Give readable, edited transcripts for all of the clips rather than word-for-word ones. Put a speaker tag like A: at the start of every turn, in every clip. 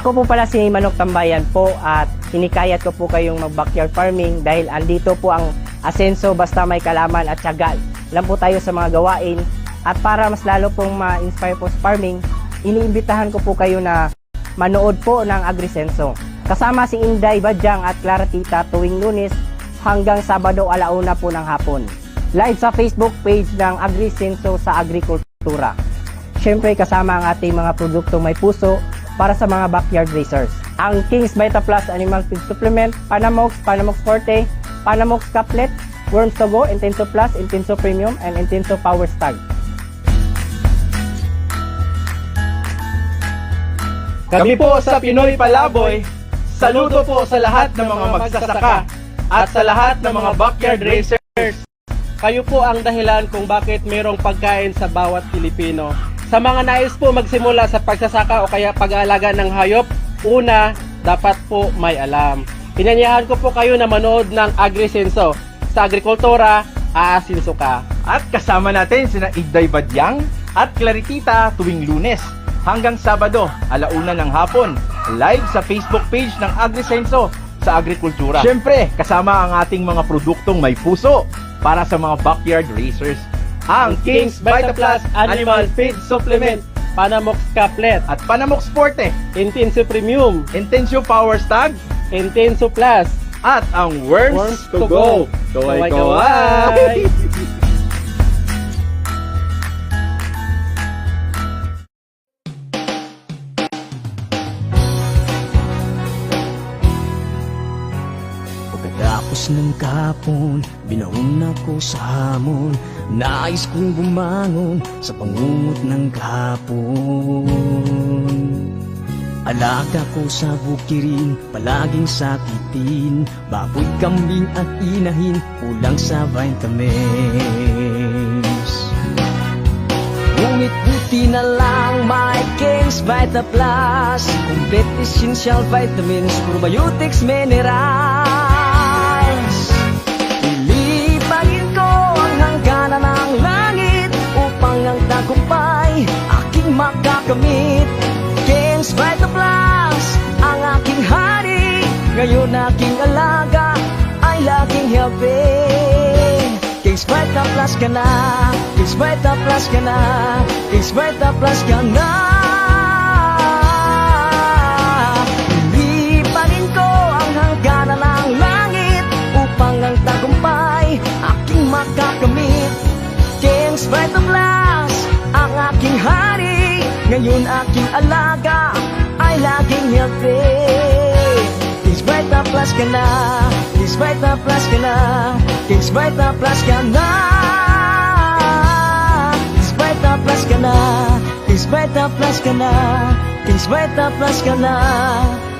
A: Ako po pala si Manok Tambayan po at hinikayat ko po kayong mag-backyard farming dahil andito po ang asenso basta may kalaman at tiyaga lang po tayo sa mga gawain. At para mas lalo pong ma-inspire po sa farming, iniimbitahan ko po kayo na manood po ng Agrisenso. Kasama si Inday Badyang at Clara Tita tuwing Lunes hanggang Sabado 1:00 po ng hapon. Live sa Facebook page ng Agrisenso sa Agrikultura. Siyempre kasama ang ating mga produktong may puso para sa mga backyard racers. Ang King's Vita Plus Animal Feed Supplement, Panamox, Panamox Forte, Panamox Couplet, Worms to Go, Intenso Plus, Intenso Premium, and Intenso Power Stag.
B: Kami po sa Pinoy Palaboy, saludo po sa lahat ng mga magsasaka at sa lahat ng mga backyard racers. Kayo po ang dahilan kung bakit mayroong pagkain sa bawat Pilipino. Sa mga nais po magsimula sa pagsasaka o kaya pag-aalaga ng hayop, una, dapat po may alam. Pinanyayahan ko po kayo na manood ng Agrisenso. Sa Agrikultura, aasinso ka.
C: At kasama natin sina Inday Badyang at Claritita tuwing Lunes hanggang Sabado, 1:00 ng hapon, live sa Facebook page ng Agrisenso sa Agrikultura. Siyempre, kasama ang ating mga produktong may puso para sa mga backyard racers.
B: Ang King's Vita Plus Animal Feed Supplement, Panamox Couplet
C: at Panamox Forte,
B: Intenso Premium,
C: Intenso Power Stag,
B: Intenso Plus,
C: at ang Worms to Go.
B: Kaway-kaway!
D: Pagkatapos ng kahapon, binaon ako sa hamon. Nais kong bumangon sa pangungot ng kahapon. Alaga ko sa bukirin, palaging sakitin. Baboy, kambing at inahin, kulang sa vitamins. Ngunit buti na lang may King's Vita Plus, complete essential vitamins, probiotics, minerals. Ilipagin ko ang hangganan ng langit upang ang tagumpay aking makakamit. King's Vita Plus, ang aking hari, ngayon aking alaga ay laging healthy. King's Vita Plus ka na, King's Vita Plus ka na, King's Vita Plus ka na. hari. Ngayon aking alaga ay laging healthy. Kings Vita Plus ka na, Kings Vita Plus ka na, Kings Vita Plus ka na, Kings Vita Plus ka na, Kings Vita Plus ka na, Kings Vita Plus ka na,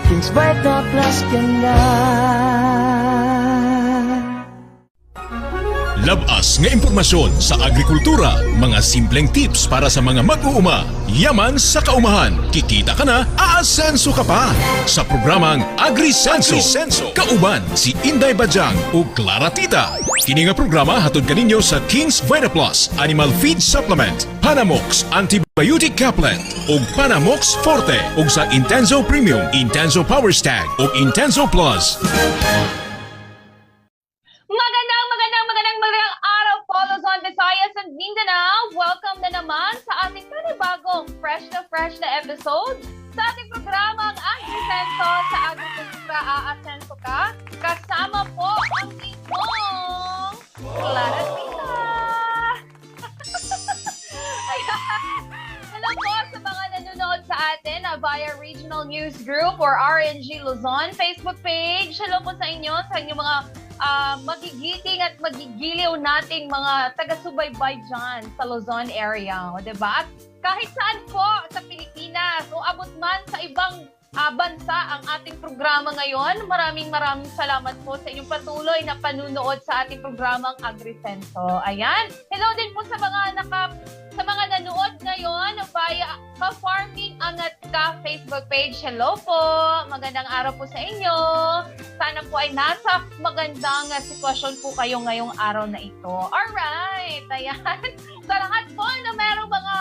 D: Kings Vita Plus ka na.
E: Labas nga impormasyon sa agrikultura, mga simpleng tips para sa mga mag-uuma. Yaman sa kaumahan, kikita ka na, aasenso ka pa. Sa programang AgriSenso, kauban si Inday Badyang o Clara Tita. Kini nga programa hatod kaninyo sa Kings Vita Plus Animal Feed Supplement, Panamox Antibiotic Caplet ug Panamox Forte ug sa Intenso Premium, Intenso Power Stag ug Intenso Plus.
F: Magandang araw po, Luzon, Visayas, and Mindanao. Welcome na naman sa ating panibagong fresh na episode sa ating programang AgriSenso sa Agrikultura Aasenso Ka. Kasama po ang inyong Clara Tita. Ayan. Hello po sa mga nanonood sa atin via Regional News Group or RNG Luzon Facebook page. Hello po sa inyo, sa inyong mga magigiting at magigiliw nating mga taga-subaybay dyan sa Luzon area. O, diba? At kahit saan po sa Pilipinas o abot man sa ibang bansa ang ating programa ngayon, maraming salamat po sa inyong patuloy na panunood sa ating programang AgriSenso. Ayan. Hello din po sa mga nanood ngayon via Ka-Farming Angat Ka Facebook page. Hello po. Magandang araw po sa inyo. Sana po ay nasa magandang sitwasyon po kayo ngayong araw na ito. Alright. Ayan. Sa lahat po na merong mga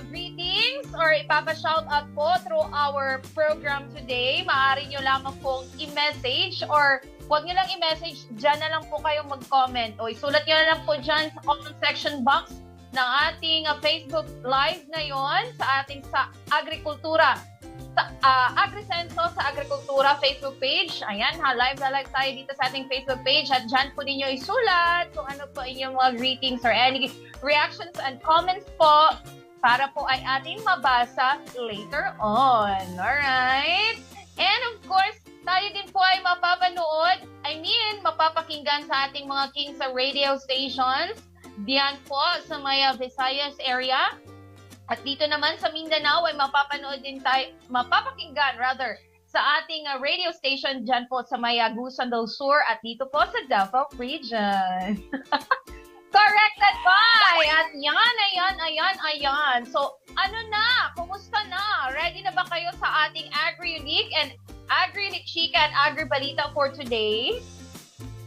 F: greetings or ipapa-shoutout po through our program today, maaari nyo lamang pong i-message or huwag nyo lang i-message, dyan na lang po kayong mag-comment o isulat nyo na lang po dyan sa comment section box ng ating Facebook Live ngayon sa ating sa Agrikultura, sa AgriSenso sa Agrikultura Facebook page. Ayan ha, live na live tayo dito sa ating Facebook page at dyan po ninyo isulat kung ano po inyong mga greetings or any reactions and comments po para po ay ating mabasa later on. Alright? And of course, tayo din po ay mapapakinggan sa ating mga Kings radio stations diyan po sa Maya Visayas area. At dito naman sa Mindanao ay mapapakinggan sa ating radio station diyan po sa Maya Agusan del Sur at dito po sa Davao Region. Corrected by! At ayan. So, ano na? Kumusta na? Ready na ba kayo sa ating Agri-Unique and Agri-Chika and Agri-Balita for today?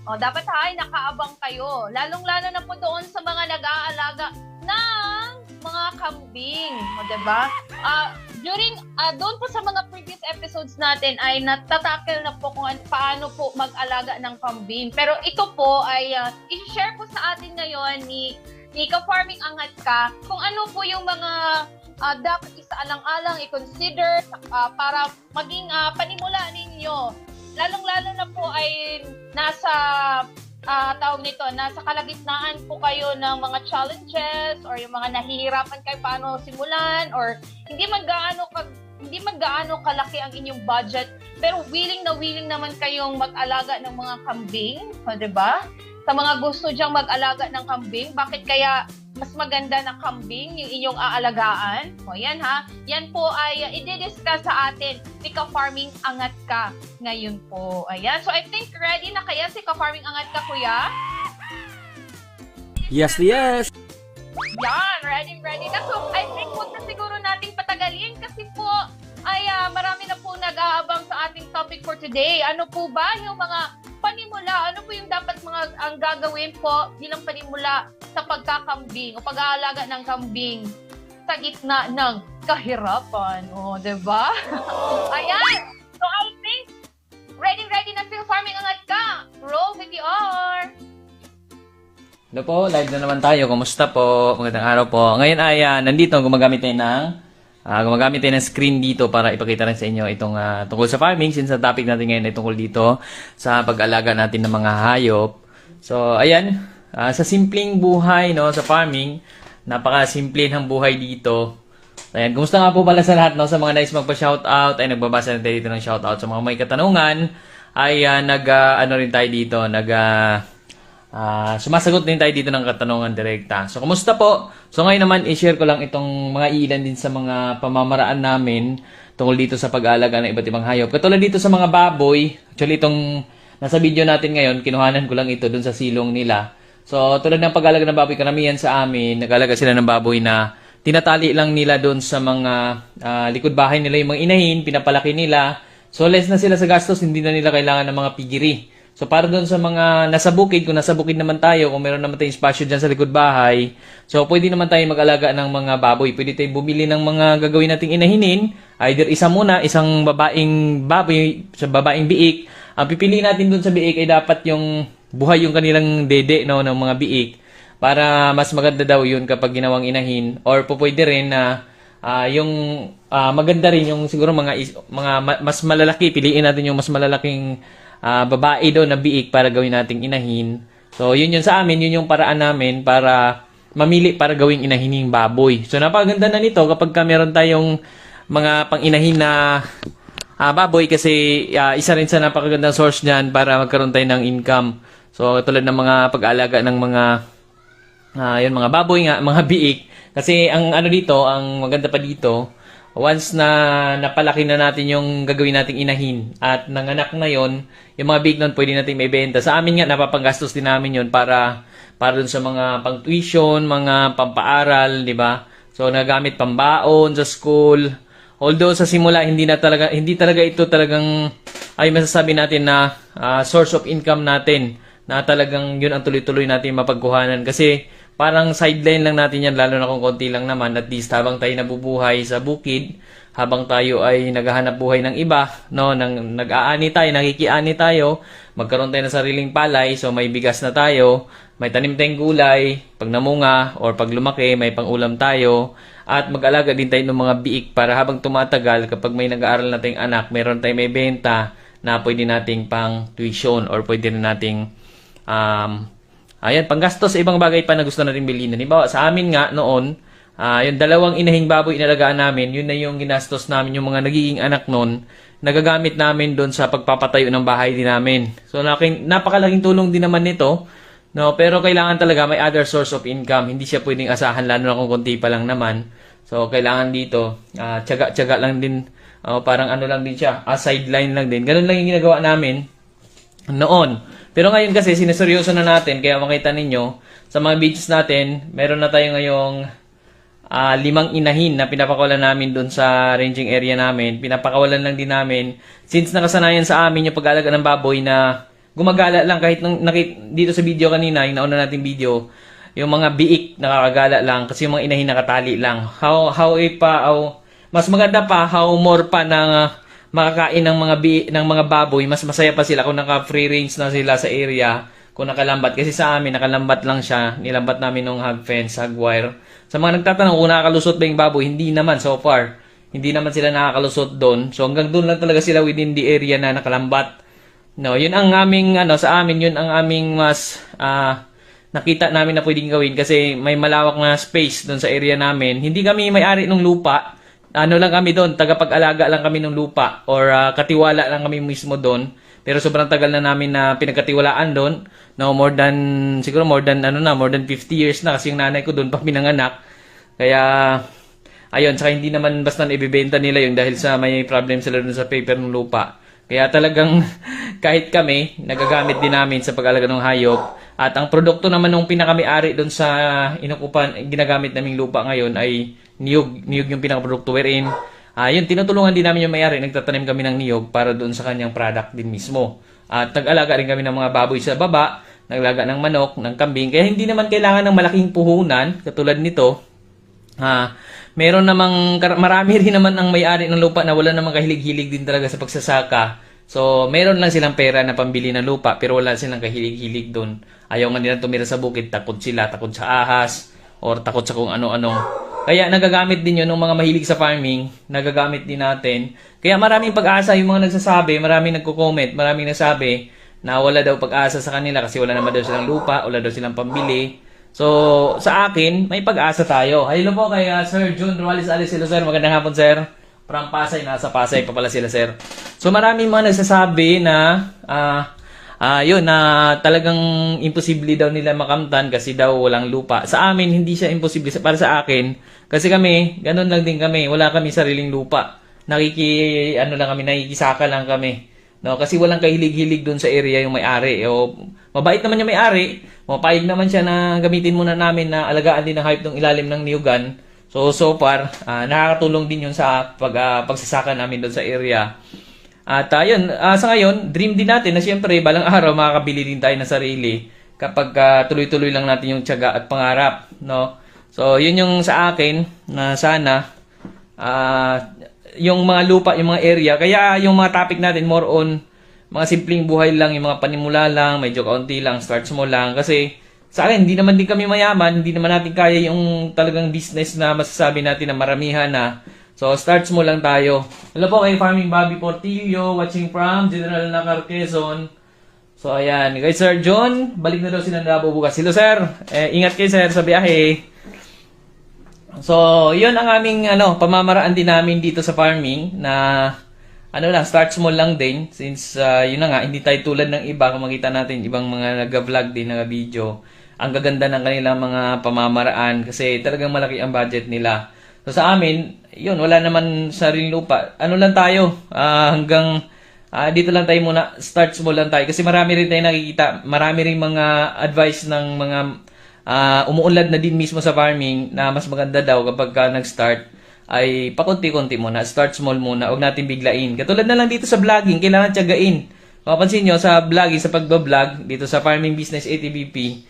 F: O, dapat ay nakaabang kayo. Lalong-lalo na po doon sa mga nag-aalaga ng mga kambing. O, diba? Doon po sa mga previous episodes natin ay natatakel na po kung paano po mag-alaga ng kambing. Pero ito po ay i-share po sa atin ngayon ni Ka-Farming Angat Ka kung ano po yung mga dapat isaalang-alang i-consider para maging panimula ninyo. Lalong-lalo na po ay nasa nasa kalagitnaan po kayo ng mga challenges or yung mga nahihirapan kayo paano simulan or hindi man gaano kalaki ang inyong budget pero willing naman kayong mag-alaga ng mga kambing, o, diba? Sa mga gusto diyang mag-alaga ng kambing, bakit kaya mas maganda na kambing yung inyong aalagaan? O yan ha, yan po ay i-discuss sa atin si Ka-Farming Angat Ka ngayon po. Ayan, so I think ready na kaya si Ka-Farming Angat Ka, kuya?
G: Yes.
F: Yan, ready na. So I think huwag na siguro nating patagalin kasi po ay marami na po nag-aabang sa ating topic for today. Ano po ba yung mga panimula? Ano po yung dapat ang gagawin po bilang panimula sa pagkakambing o pag-aalaga ng kambing sa gitna ng kahirapan? O, diba? Ayan! So I think ready na si Farming Angat Ka. Roll VTR!
G: Hello po, live na naman tayo. Kumusta po? Magandang araw po. Ngayon ay nandito gumagamit tayo ng screen dito para ipakita rin sa inyo itong tungkol sa farming since ang topic natin ngayon ay tungkol dito sa pag-alaga natin ng mga hayop. So, ayan, sa simpleng buhay no sa farming, Napaka-simple ng buhay dito. Ayan, kumusta nga po pala sa lahat, no? Sa mga nais magpa-shoutout, ay nagbabasa na tayo dito ng shoutout. Sa mga may katanungan, ay ano rin tayo dito, sumasagot din tayo dito ng katanungan direkta. So, kumusta po? So, ngayon naman, i-share ko lang itong mga ilan din sa mga pamamaraan namin tungkol dito sa pag-aalaga ng iba't ibang hayop. Katulad dito sa mga baboy, actually itong nasa video natin ngayon, kinuhanan ko lang ito dun sa silong nila. So, tulad ng pag-aalaga ng baboy, karamihan sa amin, nag-aalaga sila ng baboy na tinatali lang nila doon sa mga likod bahay nila yung mga inahin, pinapalaki nila. So, less na sila sa gastos, hindi na nila kailangan ng mga pigiri. So, para doon sa mga nasa bukid, kung nasa bukid naman tayo, kung meron naman tayong espasyo dyan sa likod bahay, so, pwede naman tayo mag-alaga ng mga baboy. Pwede tayong bumili ng mga gagawin nating inahinin, either isa muna, isang babaeng baboy, sa babaeng biik. Ang pipiliin natin doon sa biik ay dapat yung buhay yung kanilang dede, no, ng mga biik. Para mas maganda daw yun kapag ginawang inahin. Or pwede rin na maganda rin yung siguro mga mas malalaki. Piliin natin yung mas malalaking babae daw na biik para gawin nating inahin. So yun sa amin, yun yung paraan namin para mamili para gawing inahining baboy. So napakaganda na nito kapag meron tayong mga pang-inahin na baboy kasi isa rin sa napakagandang source niyan para magkaroon tayo ng income. So tulad ng mga pag-aalaga ng mga mga baboy nga, mga biik. Kasi ang dito, ang maganda pa dito, once na napalaki na natin yung gagawin nating inahin at nanganak na yon, yung mga biik nun pwede natin may benta. Sa amin nga, napapanggastos din namin yon para dun sa mga pang-tuition, mga pampaaral, di ba? So nagamit pambaon sa school. Although sa simula hindi talaga ito talagang ay masasabi natin na source of income natin, na talagang yun ang tuloy-tuloy natin mapagkuhanan kasi parang sideline lang natin yan, lalo na kung konti lang naman, at least habang tayo nabubuhay sa bukid, habang tayo ay naghahanap buhay ng iba, no, nag-aani tayo, nakikiani tayo, magkaroon tayo ng sariling palay, so may bigas na tayo, may tanim tayong gulay, pag namunga or pag lumaki, may pang-ulam tayo, at mag-alaga din tayo ng mga biik para habang tumatagal, kapag may nag-aaral na tayong anak, meron tayong may benta na pwede nating pang tuition or pwede na nating panggastos sa ibang bagay pa na gusto natin bilhin. Halimbawa, sa amin nga noon, yung dalawang inahing baboy inalagaan namin, yun na yung ginastos namin, yung mga nagiging anak noon, nagagamit namin doon sa pagpapatayo ng bahay din namin. So, napakalaking tulong din naman nito, no? Pero kailangan talaga may other source of income. Hindi siya pwedeng asahan, lalo na kung konti pa lang naman. So, kailangan dito, tiyaga lang din, parang lang din siya, sideline lang din. Ganun lang yung ginagawa namin noon. Pero ngayon kasi sineseryoso na natin, kaya makita ninyo sa mga videos natin, meron na tayo ngayong 5 inahin na pinapakawalan namin doon sa ranging area namin. Pinapakawalan lang din namin since nakasanayan sa amin yung pag-aalaga ng baboy na gumagala lang kahit dito sa video kanina, yung nauna nating video, yung mga biik nakakagala lang kasi yung mga inahin nakatali lang. Mas maganda pa, how more pa na makakain ng mga baboy, mas masaya pa sila kung naka-free range na sila sa area, kung nakalambat. Kasi sa amin, nakalambat lang siya. Nilambat namin ng hog fence, hog wire. Sa mga nagtatanong kung nakakalusot ba yung baboy, hindi naman so far. Hindi naman sila nakakalusot doon. So hanggang doon lang talaga sila within the area na nakalambat. No, yun ang aming, sa amin, yun ang aming mas nakita namin na pwedeng gawin kasi may malawak na space doon sa area namin. Hindi kami may-ari ng lupa. Lang kami doon, tagapag-alaga lang kami ng lupa or katiwala lang kami mismo doon. Pero sobrang tagal na namin na pinagkatiwalaan doon. No, more than 50 years na kasi yung nanay ko doon pa pinanganak. Kaya ayun, saka hindi naman basta ibebenta nila yung dahil sa may problem sila doon sa paper ng lupa. Kaya talagang kahit kami, nagagamit din namin sa pag-alaga ng hayop. At ang produkto naman ng pinakami-ari doon sa ginagamit naming lupa ngayon ay niyog yung pinaka-produkto wherein yun, tinutulungan din namin yung may-ari, nagtatanim kami ng niyog para doon sa kanyang product din mismo. At nag-alaga rin kami ng mga baboy sa baba, nag-alaga ng manok, ng kambing, kaya hindi naman kailangan ng malaking puhunan katulad nito. Meron namang marami rin naman ang may-ari ng lupa na wala namang kahilig-hilig din talaga sa pagsasaka. So, meron lang silang pera na pambili ng lupa pero wala silang kahilig-hilig doon. Ayaw nga nilang tumira sa bukid, takot sa ahas or takot sa kung ano-ano. Kaya nagagamit din yun ng mga mahilig sa farming, nagagamit din natin. Kaya maraming pag-asa yung mga nagsasabi, maraming nagko-comment, maraming nasabi na wala daw pag-asa sa kanila kasi wala naman daw silang lupa, wala daw silang pambili. So, sa akin, may pag-asa tayo. Hello po kay Sir June Ruales Alicilo, sir. Magandang hapon, sir. From Pasay, nasa Pasay pa pala sila, sir. So, maraming mga nagsasabi na, yun, na talagang imposible daw nila makamtan kasi daw walang lupa. Sa amin, hindi siya imposible. Para sa akin, kasi kami, ganun lang din kami. Wala kami sariling lupa. Nakikisaka lang kami. No, kasi walang kahilig-hilig doon sa area yung may-ari. O, mabait naman yung may-ari. Mapayag naman siya na gamitin muna namin na alagaan din ang hype ng ilalim ng niyugan. So far, nakakatulong din yun sa pagsasaka namin doon sa area. At yun, sa ngayon, dream din natin na siyempre, balang araw makakabili din tayo ng sarili kapag tuloy-tuloy lang natin yung tiyaga at pangarap. No? So, yun yung sa akin na sana yung mga lupa, yung mga area. Kaya yung mga topic natin more on mga simpleng buhay lang, yung mga panimula lang, medyo kaunti lang, start small lang. Kasi sa akin, hindi naman din kami mayaman, hindi naman natin kaya yung talagang business na masasabi natin na maramihan na. So, start small lang tayo. Hello po kay Farming Bobby Portillo, watching from General Nacar, Quezon. So, ayan. Kay Sir John, balik na daw sila na bukas. Hello, sir. Ingat kayo, sir, sa biyahe. So, yun ang aming pamamaraan din namin dito sa farming na start small lang din since yun na nga, hindi tayo tulad ng iba kung makita natin ibang mga nag-vlog din, nag-video. Ang gaganda ng kanilang mga pamamaraan kasi talagang malaki ang budget nila. So, sa amin, yun, wala naman sariling lupa. Ano lang tayo, hanggang dito lang tayo muna, start small lang tayo kasi marami rin tayo nakikita, marami rin mga advice ng mga umuunlad na din mismo sa farming na mas maganda daw kapag nag-start ay pakunti-kunti muna, start small muna, huwag natin biglain. Katulad na lang dito sa vlogging, kailangan tiyagain. Mapansin nyo sa vlogging, sa pagbablog, dito sa Farming Business ATBP,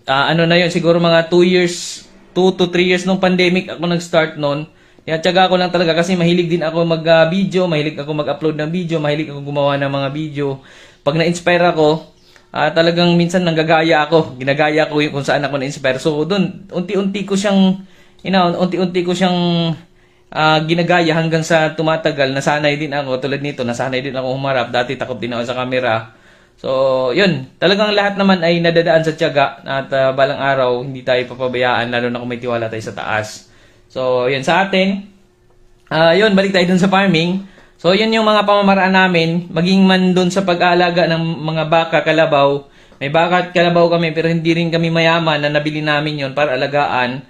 G: na yun, siguro mga 2 to 3 years nung pandemic ako nag-start nun. Yan, tiyaga ko lang talaga kasi mahilig din ako mag-video, mahilig ako mag-upload ng video, mahilig ako gumawa ng mga video. Pag na-inspire ako, talagang minsan nanggagaya ako. Ginagaya ko yung kung saan ako na-inspire. So, doon, unti-unti ko siyang ginagaya hanggang sa tumatagal. Nasanay din ako. Tulad nito, nasanay din ako humarap. Dati takot din ako sa camera. So, yun. Talagang lahat naman ay nadadaan sa tiyaga. At balang araw, hindi tayo papabayaan. Lalo na kung may tiwala tayo sa taas. So, yun sa atin. Yun, balik tayo dun sa farming. So, yun yung mga pamamaraan namin, maging man doon sa pag-aalaga ng mga baka, kalabaw. May baka at kalabaw kami pero hindi rin kami mayaman na nabili namin yon para alagaan.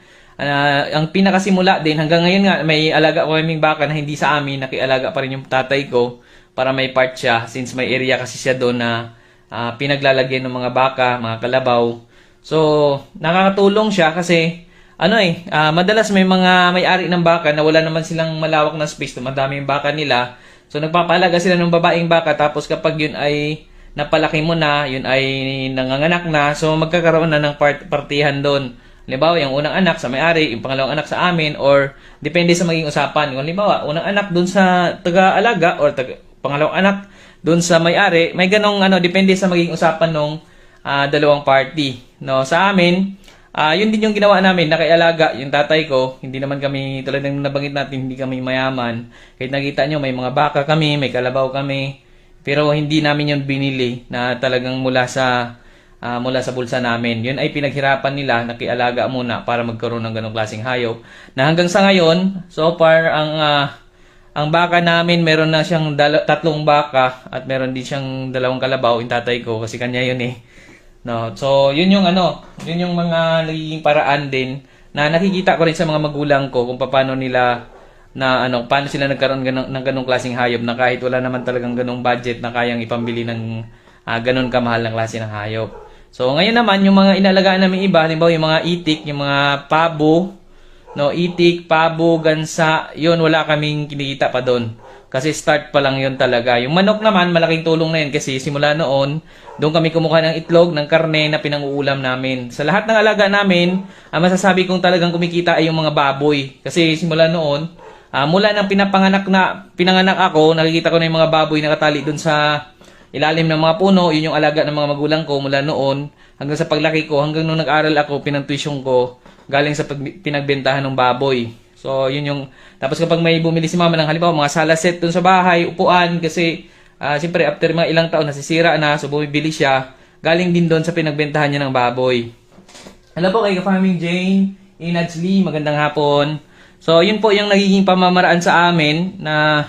G: Ang pinakasimula din, hanggang ngayon nga, may alaga ko kaming baka na hindi sa amin, nakialaga pa rin yung tatay ko para may part siya since may area kasi siya doon na pinaglalagyan ng mga baka, mga kalabaw. So, nakakatulong siya kasi madalas may mga may-ari ng baka na wala naman silang malawak na space, madami yung baka nila. So, nagpapalaga sila ng babaeng baka tapos kapag yun ay napalaki mo na, yun ay nanganganak na, so magkakaroon na ng partihan doon. Halimbawa, yung unang anak sa may-ari, yung pangalawang anak sa amin, or depende sa maging usapan. Kung halimbawa, unang anak doon sa taga-alaga or pangalawang anak doon sa may-ari, may ganong depende sa maging usapan ng dalawang party. No, sa amin, yun din yung ginawa namin, nakialaga yung tatay ko. Hindi naman kami, tulad ng nabanggit natin, hindi kami mayaman. Kahit nakita nyo, may mga baka kami, may kalabaw kami. Pero hindi namin yun binili na talagang mula sa bulsa namin. Yun ay pinaghirapan nila, nakialaga muna para magkaroon ng ganong klaseng hayop. Na hanggang sa ngayon, so far, ang baka namin, meron na siyang 3 baka at meron din siyang 2 kalabaw, yung tatay ko, kasi kanya yun eh. No, so yun yung mga nagiging paraan din na nakikita ko rin sa mga magulang ko kung paano nila paano sila nagkaroon ng ganong klaseng hayop na kahit wala naman talagang ganong budget na kayang ipambili ng ganon kamahal ng klase ng hayop. So ngayon naman yung mga inalagaan namin iba, halimbawa yung mga itik, yung mga pabo, itik, pabo, gansa, yun wala kaming kinikita pa doon. Kasi start pa lang yun talaga. Yung manok naman, malaking tulong na yun kasi simula noon, doon kami kumuha ng itlog, ng karne na pinanguulam namin. Sa lahat ng alaga namin, masasabi kong talagang kumikita ay yung mga baboy. Kasi simula noon, mula nang pinanganak ako, nakikita ko na yung mga baboy nakatali doon sa ilalim ng mga puno. Yun yung alaga ng mga magulang ko mula noon hanggang sa paglaki ko, hanggang nung nag-aral ako, pinantuition ko galing sa pinagbentahan ng baboy. So, yun yung... Tapos kapag may bumili si mama ng halimbawa, mga sala set dun sa bahay, upuan, kasi siyempre after mga ilang taon nasisira na, so bumibili siya, galing din doon sa pinagbentahan niya ng baboy. Hello po kay Farming Jane, Inaj Lee, magandang hapon. So, yun po yung nagiging pamamaraan sa amin na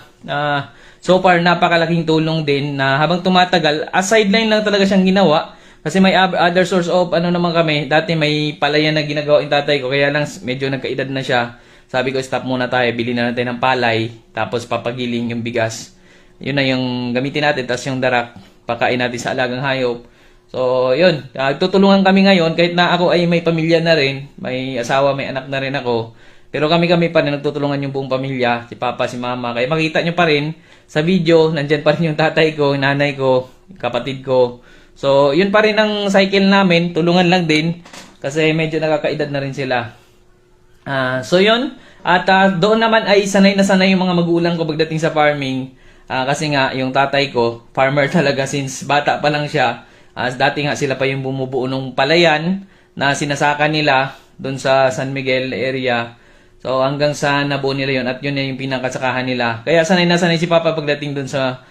G: so far napakalaking tulong din na habang tumatagal, as sideline lang talaga siyang ginawa kasi may other source of ano naman kami. Dati may palayan na ginagawa yung tatay ko kaya lang medyo nagkaedad na siya. Sabi ko stop muna tayo, bili na natin ng palay tapos papagiling yung bigas. Yun na yung gamitin natin, tapos yung darak pakain natin sa alagang hayop. So, yun. Tutulungan kami ngayon kahit na ako ay may pamilya na rin. May asawa, may anak na rin ako. Pero kami pa rin nagtutulungan yung buong pamilya. Si Papa, si Mama. Kaya makita nyo pa rin sa video, nandyan pa rin yung tatay ko, nanay ko, kapatid ko. So, yun pa rin ang cycle namin. Tulungan lang din. Kasi medyo nakakaedad na rin sila. So, yun. At doon naman ay sanay na sanay yung mga magulang ko pagdating sa farming. Kasi nga, yung tatay ko, farmer talaga since bata pa lang siya. Dati nga sila pa yung bumubuo ng palayan na sinasaka nila doon sa San Miguel area. So hanggang sa nabuo nila yun at yun na yung pinakasakahan nila. Kaya sanay na sanay si Papa pagdating doon sa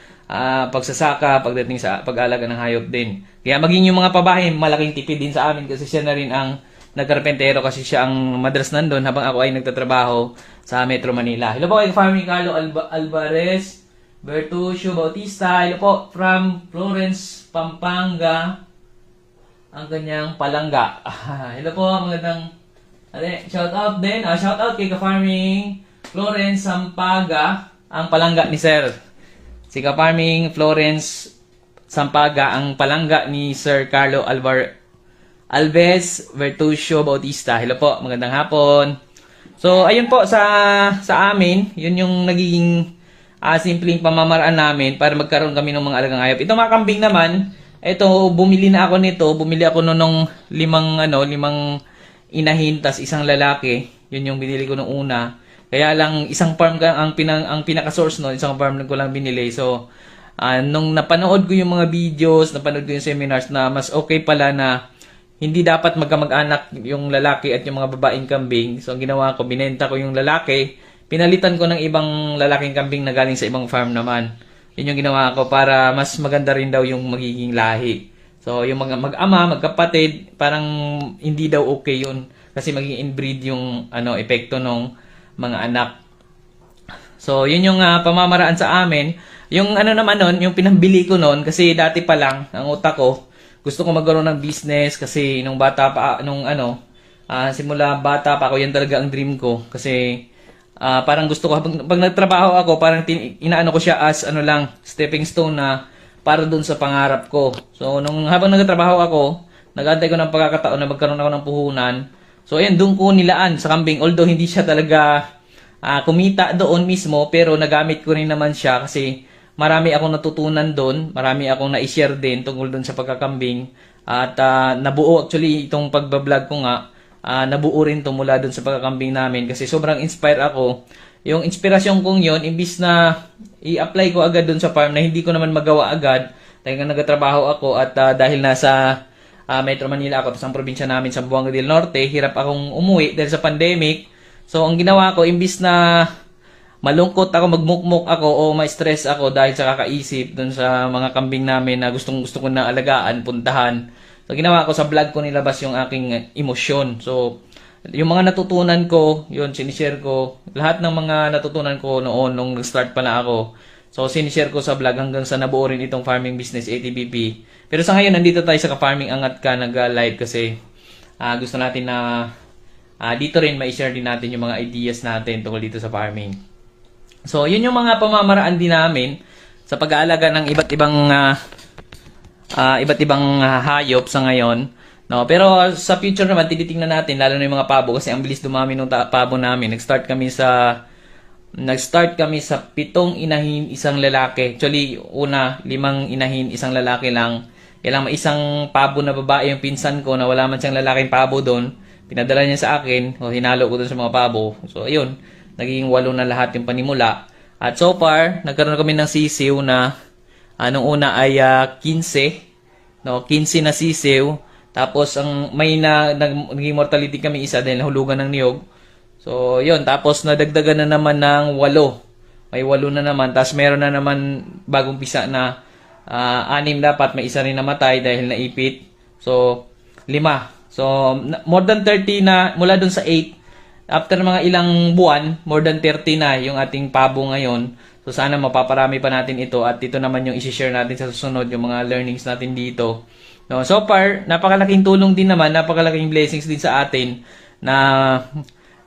G: pagsasaka, pagdating sa pag-alaga ng hayop din. Kaya maging yung mga pabahay, malaking tipid din sa amin kasi siya na rin ang nagkarpentero kasi siya ang madalas nandun habang ako ay nagtatrabaho sa Metro Manila. Hello po kay Farming Carlo Alvarez, Bertuccio Bautista, hello po from Florence, Pampanga, ang kanyang palangga. Hello po, magandang shout out din. Shout out kay Ka-Farming Florence Sampaga, ang palangga ni Sir. Si Ka-Farming Florence Sampaga, ang palangga ni Sir Carlo Alves Bertuccio Bautista. Hello po, magandang hapon. So, ayun po sa amin, yun yung nagiging simpleng pamamaraan namin para magkaroon kami ng mga alagang hayop. Ito mga kambing naman, ito bumili na ako nito, bumili ako nung limang inahin tas isang lalaki. Yun yung binili ko nung una. Kaya lang isang farm ang pinaka-source no, isang farm ko lang binili. So nung napanood ko yung mga videos, napanood ko yung seminars na mas okay pala na hindi dapat magkamag-anak yung lalaki at yung mga babaeng kambing. So ang ginawa ko, binenta ko yung lalaki, pinalitan ko ng ibang lalaking kambing na galing sa ibang farm naman. Yun yung ginawa ko para mas maganda rin daw yung magiging lahi. So, yung mga mag-ama, magkapatid, parang hindi daw okay yun. Kasi magiging inbreed yung epekto ng mga anak. So, yun yung pamamaraan sa amin. Yung naman nun, yung pinambili ko nun, kasi dati pa lang, ang utak ko, gusto ko magkaroon ng business kasi nung bata pa, simula bata pa ako, yan talaga ang dream ko. Kasi, parang gusto ko, pag nagtrabaho ako, parang inaano ko siya as stepping stone na para dun sa pangarap ko. So, habang nagtrabaho ako, nag-antay ko ng pagkakataon na magkaroon ako ng puhunan. So, ayan, doon ko nilaan sa kambing. Although, hindi siya talaga kumita doon mismo, pero nagamit ko rin naman siya kasi marami akong natutunan doon, marami akong na-share din tungkol doon sa pagkakambing. At nabuo actually itong pagbablog ko nga, nabuo rin to mula dun sa pagkakambing namin kasi sobrang inspire ako. Yung inspirasyon kong yon, imbis na i-apply ko agad dun sa farm na hindi ko naman magawa agad dahil nagtatrabaho ako at dahil nasa Metro Manila ako, sa probinsya namin sa Buanga del Norte, hirap akong umuwi dahil sa pandemic. So ang ginawa ko, imbis na malungkot ako, magmukmuk ako o ma-stress ako dahil sa kakaisip dun sa mga kambing namin na gusto ko na alagaan, puntahan. So, ginawa ko sa vlog ko nilabas yung aking emosyon. So, yung mga natutunan ko, yun, sinishare ko. Lahat ng mga natutunan ko noon, nung nag-start pa na ako. So, sinishare ko sa vlog hanggang sa nabuo rin itong farming business, ATBP. Pero sa ngayon, nandito tayo sa Ka-Farming Angat Ka, nag-live kasi gusto natin na dito rin ma-share din natin yung mga ideas natin tungkol dito sa farming. So, yun yung mga pamamaraan din namin sa pag-aalaga ng iba't ibang hayop sa ngayon. No, pero sa future naman tinitingnan natin lalo na yung mga pabo kasi ang bilis dumami ng pabo namin. Nag-start kami sa 7 inahin, 1 lalaki. Actually, 5 inahin, 1 lalaki lang. Kailang may isang pabo na babae yung pinsan ko na wala man siyang lalaking pabo doon. Pinadala niya sa akin, o hinalo ko doon sa mga pabo. So, ayun, naging 8 na lahat yung panimula. At so far, nagkaroon kami ng sisiw na nung una ay 15. No, 15 na sisiw. Tapos naging mortality kami isa dahil nahulugan ng niyog. So, yun. Tapos nadagdagan na naman ng 8. May 8 na naman. Tapos meron na naman bagong pisa na 6 dapat. May isa rin namatay dahil naipit. So, 5. So, more than 30 na, mula dun sa 8, after mga ilang buwan, more than 30 na yung ating pabo ngayon. So, sana mapaparami pa natin ito at ito naman yung isi-share natin sa susunod, yung mga learnings natin dito. No, so far, napakalaking tulong din naman, napakalaking blessings din sa atin na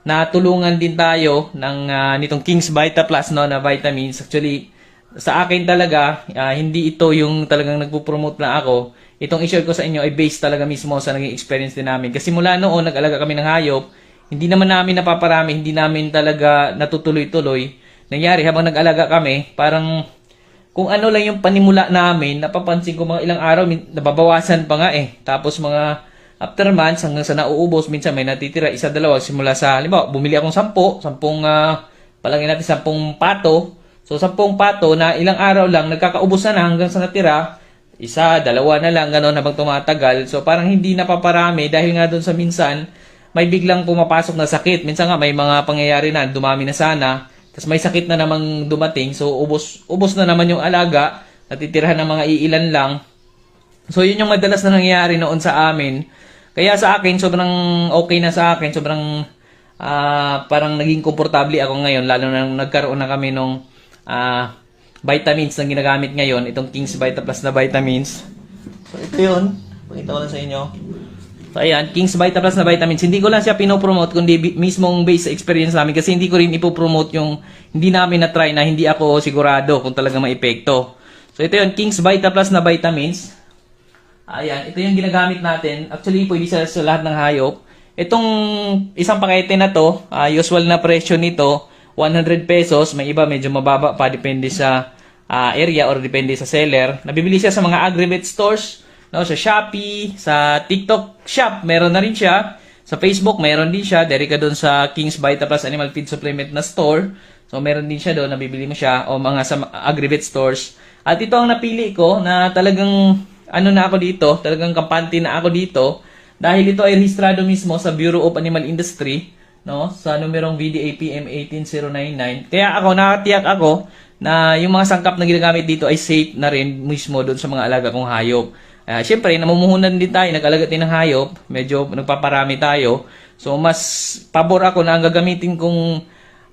G: natulungan din tayo ng nitong King's Vita Plus, no, na vitamins. Actually, sa akin talaga, hindi ito yung talagang nagpo-promote na ako. Itong i-share ko sa inyo ay based talaga mismo sa naging experience din namin. Kasi mula noon, nag-alaga kami ng hayop, hindi naman namin napaparami, hindi namin talaga natutuloy-tuloy. Nangyari, habang nag-alaga kami, parang kung ano lang yung panimula namin, napapansin ko mga ilang araw, nababawasan pa nga eh. Tapos mga after months, hanggang sa nauubos, minsan may natitira, isa, dalawa, simula sa, halimbawa, bumili akong 10, palagay natin 10 pato. So, 10 pato na ilang araw lang, nagkakaubos na hanggang sa natira, isa, dalawa na lang, gano'n habang tumatagal. So, parang hindi napaparami dahil nga doon sa minsan, may biglang pumapasok na sakit. Minsan nga, may mga pangyayari na, dumami na sana, tapos may sakit na namang dumating, so ubos na naman yung alaga, natitirahan ng mga iilan lang. So yun yung madalas na nangyayari noon sa amin. Kaya sa akin, sobrang okay na sa akin, sobrang parang naging komportable ako ngayon, lalo na nagkaroon na kami nung vitamins na ginagamit ngayon, itong King's Vita Plus na vitamins. So ito yun, pakita ko lang sa inyo. So ayan, King's Vita Plus na vitamins. Hindi ko lang siya pinopromote, kundi mismong based sa experience namin. Kasi hindi ko rin ipopromote yung hindi namin na-try na hindi ako sigurado kung talaga maepekto. So ito yun, King's Vita Plus na vitamins. Ayan, ito yung ginagamit natin. Actually, pwede sa lahat ng hayop. Itong isang pakete na to, usual na presyo nito, 100 pesos. May iba medyo mababa pa, depende sa area or depende sa seller. Nabibili siya sa mga agri-vet stores. No, sa Shopee, sa TikTok Shop, meron na rin siya. Sa Facebook, meron din siya. Dari ka doon sa King's Vita Plus Animal Feed Supplement na store. So, meron din siya doon, nabibili mo siya. O mga sa agri-vet stores. At ito ang napili ko na talagang, na ako dito, talagang kampante na ako dito. Dahil ito ay rehistrado mismo sa Bureau of Animal Industry. No, sa numerong VDAPM 18099. Kaya ako, nakatiyak ako na yung mga sangkap na ginagamit dito ay safe na rin mismo doon sa mga alaga kong hayop. Siyempre, namumuhunan din tayo, nag-alaga din ng hayop, medyo nagpaparami tayo. So, mas pabor ako na ang gagamitin kong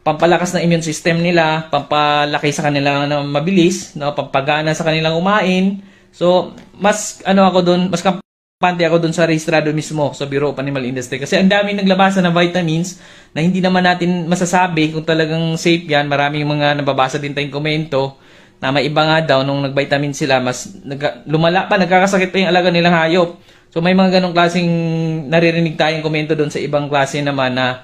G: pampalakas ng immune system nila, pampalaki sa kanila na mabilis, no, pampagana sa kanilang kumain. So, mas ako doon, mas kampante ako doon sa rehistrado mismo sa Bureau of Animal Industry. Kasi ang daming naglabasan ng vitamins na hindi naman natin masasabi kung talagang safe yan. Maraming mga nababasa din tayong komento na may iba nga daw nung nag-vitamin sila, mas lumala pa, nagkakasakit pa yung alaga nilang hayop. So may mga ganong klaseng naririnig tayong komento doon sa ibang klase naman na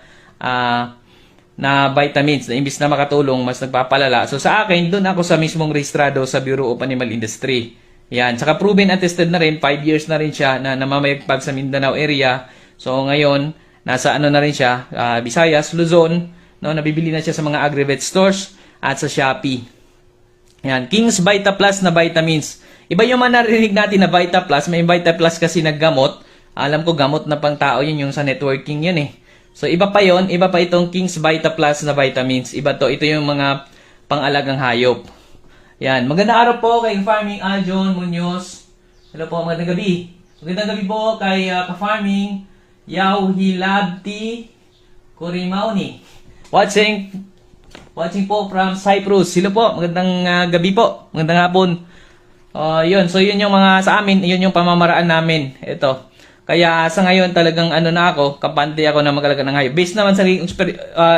G: vitamins na imbis na makatulong, mas nagpapalala. So sa akin, doon ako sa mismong rehistrado sa Bureau of Animal Industry. Yan, saka proven and tested na rin, 5 years na rin siya na namamayagpag sa Mindanao area. So ngayon, nasa na rin siya, Visayas, Luzon, no, nabibili na siya sa mga agri-vet stores at sa Shopee. Yan, King's Vita Plus na vitamins. Iba yung mga narinig natin na Vita Plus. May Vita Plus kasi naggamot. Alam ko gamot na pang tao yun, yung sa networking yun eh. So iba pa yon, iba pa itong King's Vita Plus na vitamins. Iba to, ito yung mga pang-alagang hayop. Yan, magandang araw po kay Farming Aljon Munoz. Hello po, magandang gabi. Magandang gabi po kay ka-farming Yao Hilabti Kurimauni. Watching po from Cyprus. Sila po, magandang gabi po. Magandang hapon. Yun, so yun yung mga sa amin, yun yung pamamaraan namin. Ito. Kaya sa ngayon talagang na ako, kampante ako na mag-alaga ng hayop. Based naman sa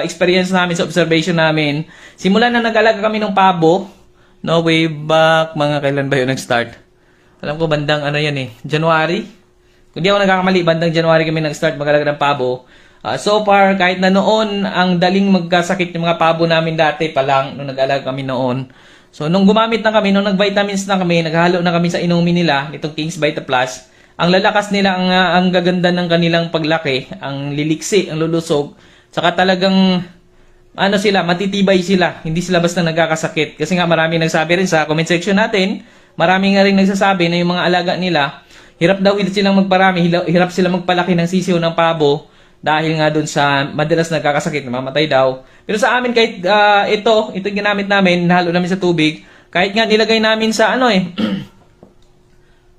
G: experience namin, sa observation namin, simulan na nag-alaga kami ng pabo, no, way back, mga kailan ba yun nag-start? Alam ko bandang January. Kung di ako nagkakamali, bandang January kami nag-start mag-alaga ng pabo. So far, kahit na noon, ang daling magkasakit yung mga pabo namin dati pa lang, nung nag-alaga kami noon. So, nung gumamit na kami, nung nag-vitamins na kami, naghalo na kami sa inumin nila, itong King's Vita Plus, ang lalakas nila, ang gaganda ng kanilang paglaki, ang liliksi, ang lulusog, saka talagang, matitibay sila, hindi sila basta nagkakasakit. Kasi nga marami nagsabi rin sa comment section natin, marami nga rin nagsasabi na yung mga alaga nila, hirap daw silang magparami, hirap sila magpalaki ng sisiw ng pabo, dahil nga dun sa madalas nagkakasakit, namamatay daw. Pero sa amin, kahit ito ginamit namin, nahalo namin sa tubig, kahit nga nilagay namin sa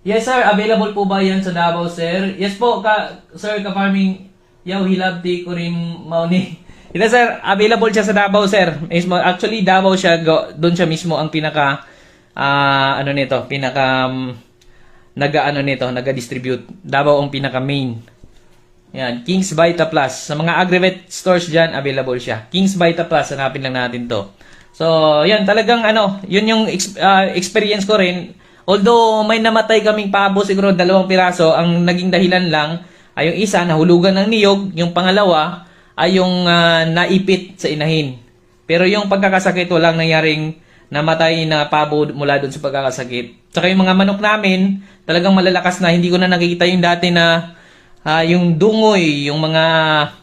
G: Yes sir, available po ba yan sa Davao sir? Yes po, sir, ka-farming yaw hilab di ko rin mauni. Ito sir, available siya sa Davao sir. Mismo, actually Davao siya, doon siya mismo ang pinaka ano nito, pinaka naga-distribute. Davao ang pinaka main. Yan, King's Vita Plus. Sa mga Agrivet stores dyan, available siya. King's Vita Plus, hanapin lang natin to. So, yan, talagang yun yung experience ko rin. Although may namatay kaming pabo, siguro 2 piraso, ang naging dahilan lang ay yung isa nahulugan ng niyog, yung pangalawa ay yung naipit sa inahin. Pero yung pagkakasakit, walang nangyaring namatay na pabo mula doon sa pagkakasakit. Tsaka yung mga manok namin, talagang malalakas na, hindi ko na nakikita yung dati na yung dungoy, yung mga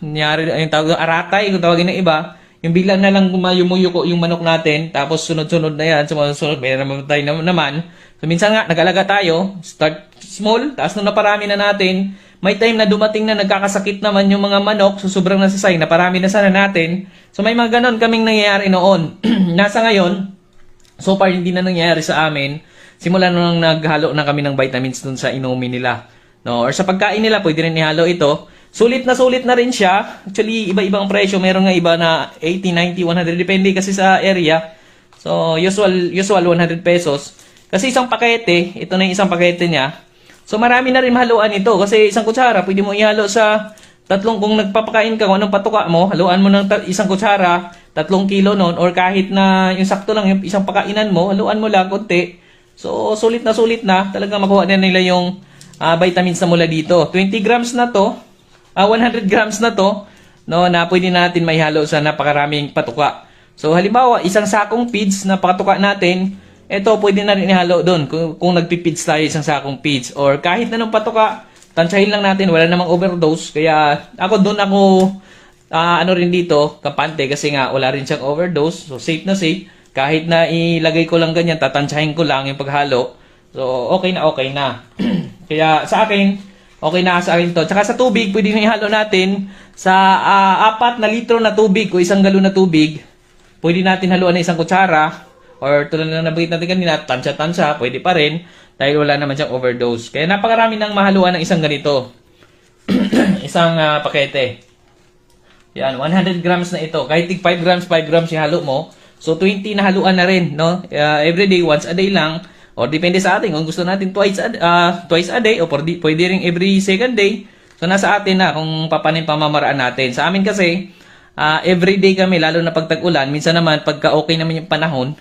G: yung tawag aratay, kung tawagin ng iba, yung bigla na lang yumuyuko yung manok natin, tapos sunod-sunod na yan, sunod-sunod, may namatay naman. So minsan nga, nag-alaga tayo, start small, tapos nung naparami na natin, may time na dumating na nagkakasakit naman yung mga manok, so sobrang nasasay, naparami na sana natin. So may mga ganon kaming nangyayari noon. Nasa ngayon, so far hindi na nangyayari sa amin, simula nung naghalo na kami ng vitamins dun sa inumin nila. No, or sa pagkain nila, pwede rin ihalo ito. Sulit na rin siya. Actually, iba-ibang presyo. Meron nga iba na 80, 90, 100. Depende kasi sa area. So, usual 100 pesos. Kasi isang pakete, ito na yung isang pakete niya. So, marami na rin mahaluan ito. Kasi isang kutsara, pwede mo ihalo sa tatlong, kung nagpapakain ka, kung anong patuka mo, haluan mo ng isang kutsara, 3 kilo nun, or kahit na yung sakto lang, yung isang pakainan mo, haluan mo lang konti. So, sulit na. Talagang makuha na nila yung vitamins na mula dito. 20 grams na to, 100 grams na to, no, na pwede natin maihalo sa napakaraming patuka. So, halimbawa, isang sakong feeds na patuka natin, ito, pwede na rin ihalo doon kung nagpipids tayo isang sakong feeds. Or kahit na nung patuka, tansyahin lang natin, wala namang overdose. Kaya, doon ako, rin dito, kampante, kasi nga, wala rin siyang overdose. So, safe na safe. Kahit na ilagay ko lang ganyan, tatansyahin ko lang yung paghalo. So, okay na. Kaya, sa akin, okay na sa akin to. Tsaka sa tubig, pwede nyo ihalo natin sa 4 na litro na tubig o 1 galon na tubig. Pwede natin haluan na 1 kutsara. Or tulad na nabagit natin kanina, tansya, pwede pa rin. Dahil wala naman siyang overdose. Kaya napakarami ng mahaluan ng isang ganito. Isang pakete. Yan, 100 grams na ito. Kahit 5 grams yung halo mo. So, 20 na haluan na rin, no? Every day, once a day lang. O depende sa atin kung gusto natin twice a day o pwede rin every second day. So nasa atin na kung paano yung pamamaraan natin. Sa amin kasi every day kami, lalo na pag tag-ulan, minsan naman pagka okay naman yung panahon,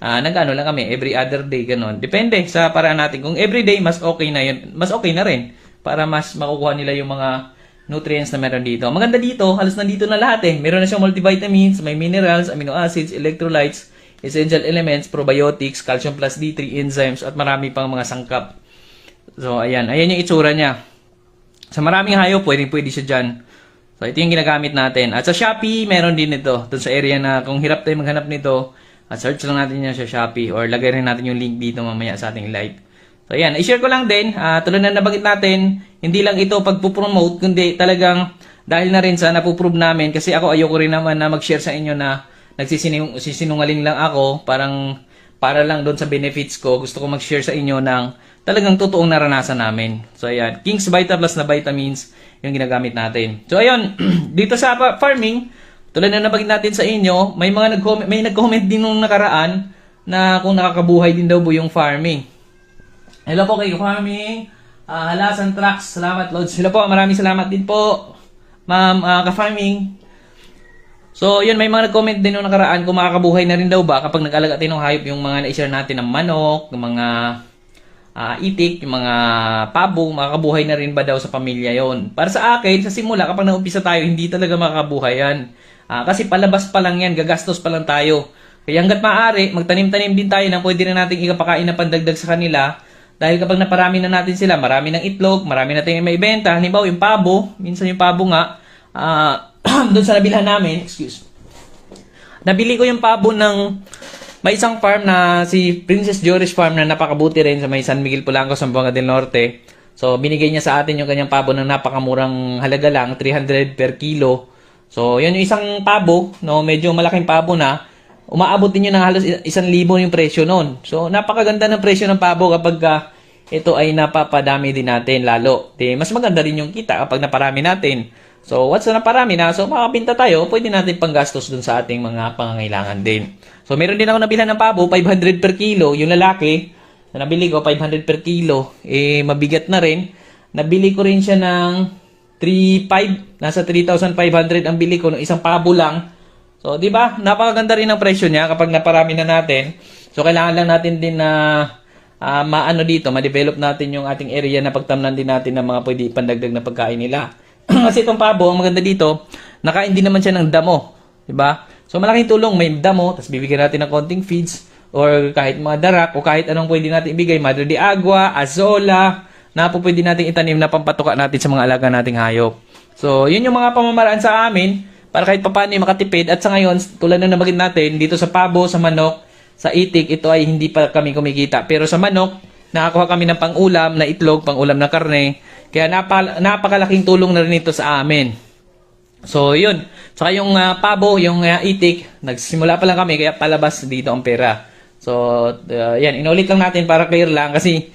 G: nag-ano lang kami, every other day ganun. Depende sa paraan natin. Kung every day mas okay na yun, mas okay na rin para mas makukuha nila yung mga nutrients na meron dito. Maganda dito, halos nandito na lahat eh. Meron na siyang multivitamins, may minerals, amino acids, electrolytes, essential elements, probiotics, calcium plus D3, enzymes, at marami pang mga sangkap. So, ayan yung itsura niya. Sa maraming hayop, pwede siya dyan. So, ito yung ginagamit natin. At sa Shopee, meron din ito. Doon sa area na kung hirap tayo maghanap nito, search lang natin yan sa Shopee or lagay rin natin yung link dito mamaya sa ating live. So, ayan. I-share ko lang din. Tulad na nabagit natin, hindi lang ito pagpupromote, kundi talagang dahil na rin sa napuprove namin, kasi ako ayoko rin naman na mag-share sa inyo na nagsisinungaling lang ako, para lang doon sa benefits ko. Gusto ko mag-share sa inyo ng talagang totoong naranasan namin. So, ayan. King's Vita Plus na vitamins yung ginagamit natin. So, ayun. Dito sa farming, tulad na nabagin natin sa inyo, may nag-comment din nung nakaraan na kung nakakabuhay din daw po yung farming. Hello po kay farming. Halasan Trucks. Salamat, Lods. Hello po. Maraming salamat din po, Ma'am ka-farming. So, yun, may mga nag-comment din nung nakaraan kung makakabuhay na rin daw ba kapag nag-alaga tayo ng hayop, yung mga na-share natin ng manok, yung mga itik, yung mga pabo, makakabuhay na rin ba daw sa pamilya yon. Para sa akin, sa simula, kapag naumpisa tayo, hindi talaga makakabuhay yan. Kasi palabas pa lang yan, gagastos pa lang tayo. Kaya hanggat maaari, magtanim-tanim din tayo ng pwede na nating ikapakain na pandagdag sa kanila. Dahil kapag naparami na natin sila, marami ng itlog, marami na tayong may ibenta. Halimbawa, yung pabo, minsan yung pabo nga, doon sa nabilhan namin, nabili ko yung pabo ng may isang farm na si Princess Joris Farm na napakabuti rin sa may San Miguel Polanco, Zamboanga del Norte. So, binigay niya sa atin yung kanyang pabo ng napakamurang halaga lang, 300 per kilo. So, yun yung isang pabo, no, medyo malaking pabo na, umaabot din yun ng halos 1,000 yung presyo nun. So, napakaganda ng presyo ng pabo kapag ito ay napapadami din natin lalo. Mas maganda rin yung kita kapag naparami natin. So, once na naparami na, so makapinta tayo, pwede natin panggastos dun sa ating mga pangangailangan din. So, meron din ako nabilhan ng pabo, 500 per kilo, yung lalaki, na nabili ko, 500 per kilo, mabigat na rin. Nabili ko rin siya ng 3,500, nasa 3,500 ang bili ko ng isang pabo lang. So, di ba? Napakaganda rin ang presyo niya kapag naparami na natin. So, kailangan lang natin din na ma-develop natin yung ating area na pagtamnan din natin ng mga pwede ipandagdag na pagkain nila. Kasi itong pabo, ang maganda dito, nakain din naman siya ng damo. Diba? So, malaking tulong. May damo, tapos bibigyan natin ng konting feeds, or kahit mga darak, o kahit anong pwede natin ibigay, madre de agua, azola, na po pwede natin itanim na pampatuka natin sa mga alaga nating hayop. So, yun yung mga pamamaraan sa amin, para kahit papaano makatipid. At sa ngayon, tulad na nabagin natin, dito sa pabo, sa manok, sa itik, ito ay hindi pa kami kumikita. Pero sa manok, nakakuha kami ng pang-ulam na itlog, pang-ulam na karne. Kaya napakalaking tulong na rin ito sa amin. So, yun. Saka yung pabo, yung itik, nagsimula pa lang kami, kaya palabas dito ang pera. So, yan. Inulit lang natin para clear lang. Kasi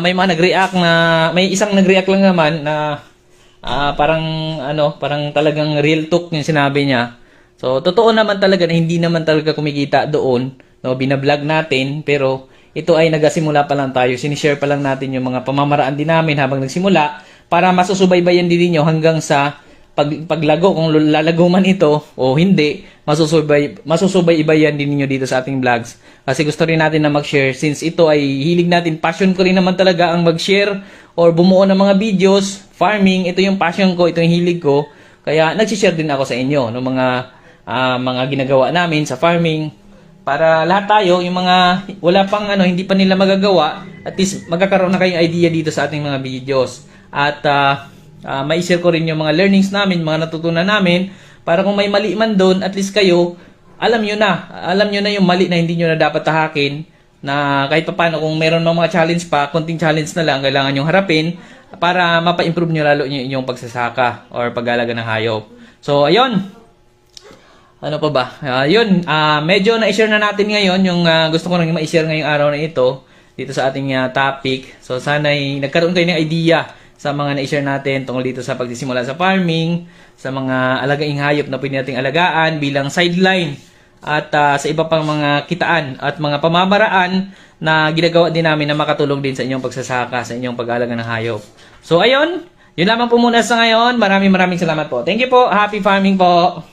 G: may mga nag-react na, may isang nag-react lang naman na parang talagang real talk yung sinabi niya. So, totoo naman talaga na hindi naman talaga kumikita doon. No, binablog natin, pero ito ay nagasimula pa lang tayo. Sinishare pa lang natin yung mga pamamaraan din namin habang nagsimula para masusubaybayan din ninyo hanggang sa paglago. Kung lalago man ito o hindi, masusubaybayan din ninyo dito sa ating vlogs. Kasi gusto rin natin na mag-share since ito ay hilig natin. Passion ko rin naman talaga ang mag-share or bumuo ng mga videos, farming. Ito yung passion ko, ito yung hilig ko. Kaya nagsishare din ako sa inyo ng mga ginagawa namin sa farming. Para lahat tayo, yung mga wala pang hindi pa nila magagawa, at least magkakaroon na kayong idea dito sa ating mga videos. At ma-share ko rin yung mga learnings namin, mga natutunan namin, para kung may mali man doon, at least kayo, alam nyo na yung mali na hindi nyo na dapat tahakin, na kahit pa paano kung meron mga challenge pa, konting challenge na lang, kailangan nyo harapin, para mapa-improve nyo lalo yung inyong pagsasaka or pag-alaga ng hayop. So, ayun. Ano pa ba? Medyo na-share na natin ngayon yung gusto ko nang ma-share ngayong araw na ito dito sa ating topic. So sana'y nagkaroon kayo ng idea sa mga na-share natin tungkol dito sa pagsisimula sa farming, sa mga alagaing hayop na pwede nating alagaan bilang sideline at sa iba pang mga kitaan at mga pamamaraan na ginagawa din namin na makatulong din sa inyong pagsasaka, sa inyong pag-aalaga ng hayop. So ayun, yun lamang po muna sa ngayon. Maraming salamat po. Thank you po. Happy farming po.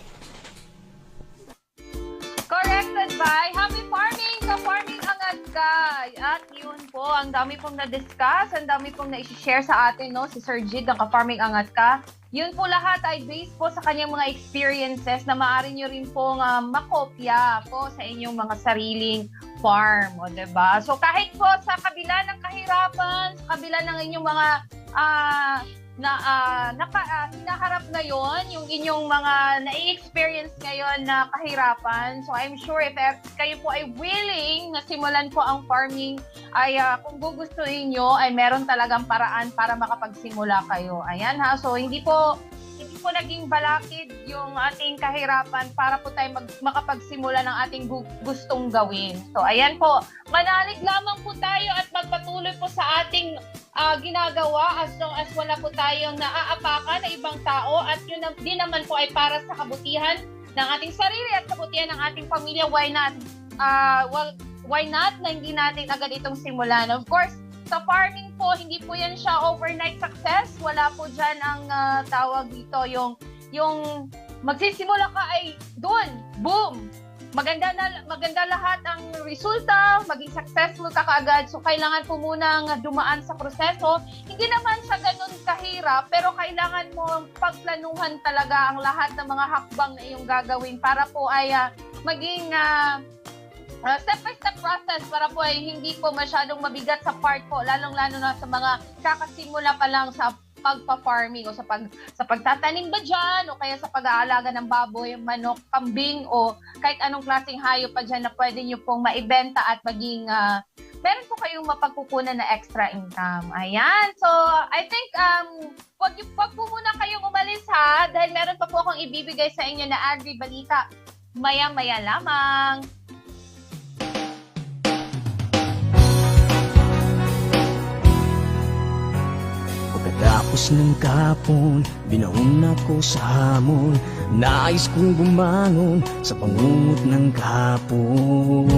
F: Happy farming sa Farming Angat Kay. At yun po, ang dami pong na-discuss, ang dami pong na-share sa atin, no? Si Sir Jid ng Ka-Farming Angat Ka. Yun po lahat ay based po sa kanyang mga experiences na maaari nyo rin pong makopya po sa inyong mga sariling farm. O, diba? So kahit po sa kabila ng kahirapan, sa kabila ng inyong mga hinaharap ngayon, yung inyong mga na-experience ngayon na kahirapan. So I'm sure if kayo po ay willing na simulan po ang farming, ay kung gugustuhin nyo, ay meron talagang paraan para makapagsimula kayo. Ayan ha, so hindi po naging balakid yung ating kahirapan para po tayo makapagsimula ng ating gustong gawin. So ayan po, manalig lamang po tayo at magpatuloy po sa ating ginagawa as long as wala po tayong naaapakan na ibang tao at yun din naman po ay para sa kabutihan ng ating sarili at kabutihan ng ating pamilya. Why not? Why not na hindi natin agad itong simulan? Of course, sa farming po, hindi po yan siya overnight success. Wala po dyan ang tawag dito, yung magsisimula ka ay doon, boom! Maganda lahat ang resulta, maging successful ka kaagad. So, kailangan po munang dumaan sa proseso. Hindi naman siya ganun kahirap, pero kailangan mo pagplanuhan talaga ang lahat ng mga hakbang na iyong gagawin para po ay maging step-by-step process para po ay hindi po masyadong mabigat sa part po, lalong-lalo na sa mga kakasimula pa lang sa pagpa-farming o sa pagtatanim ba dyan o kaya sa pag-aalaga ng baboy, manok, kambing o kahit anong klaseng hayop pa dyan na pwede nyo pong maibenta at maging meron po kayong mapagkukunan na extra income. Ayan. So, I think wag po muna kayong umalis ha dahil meron pa po akong ibibigay sa inyo na Agri Balita maya-maya lamang.
D: Pagkatapos ng kapon, binaon ako sa hamon. Nais kong bumangon sa pangungot ng kapon.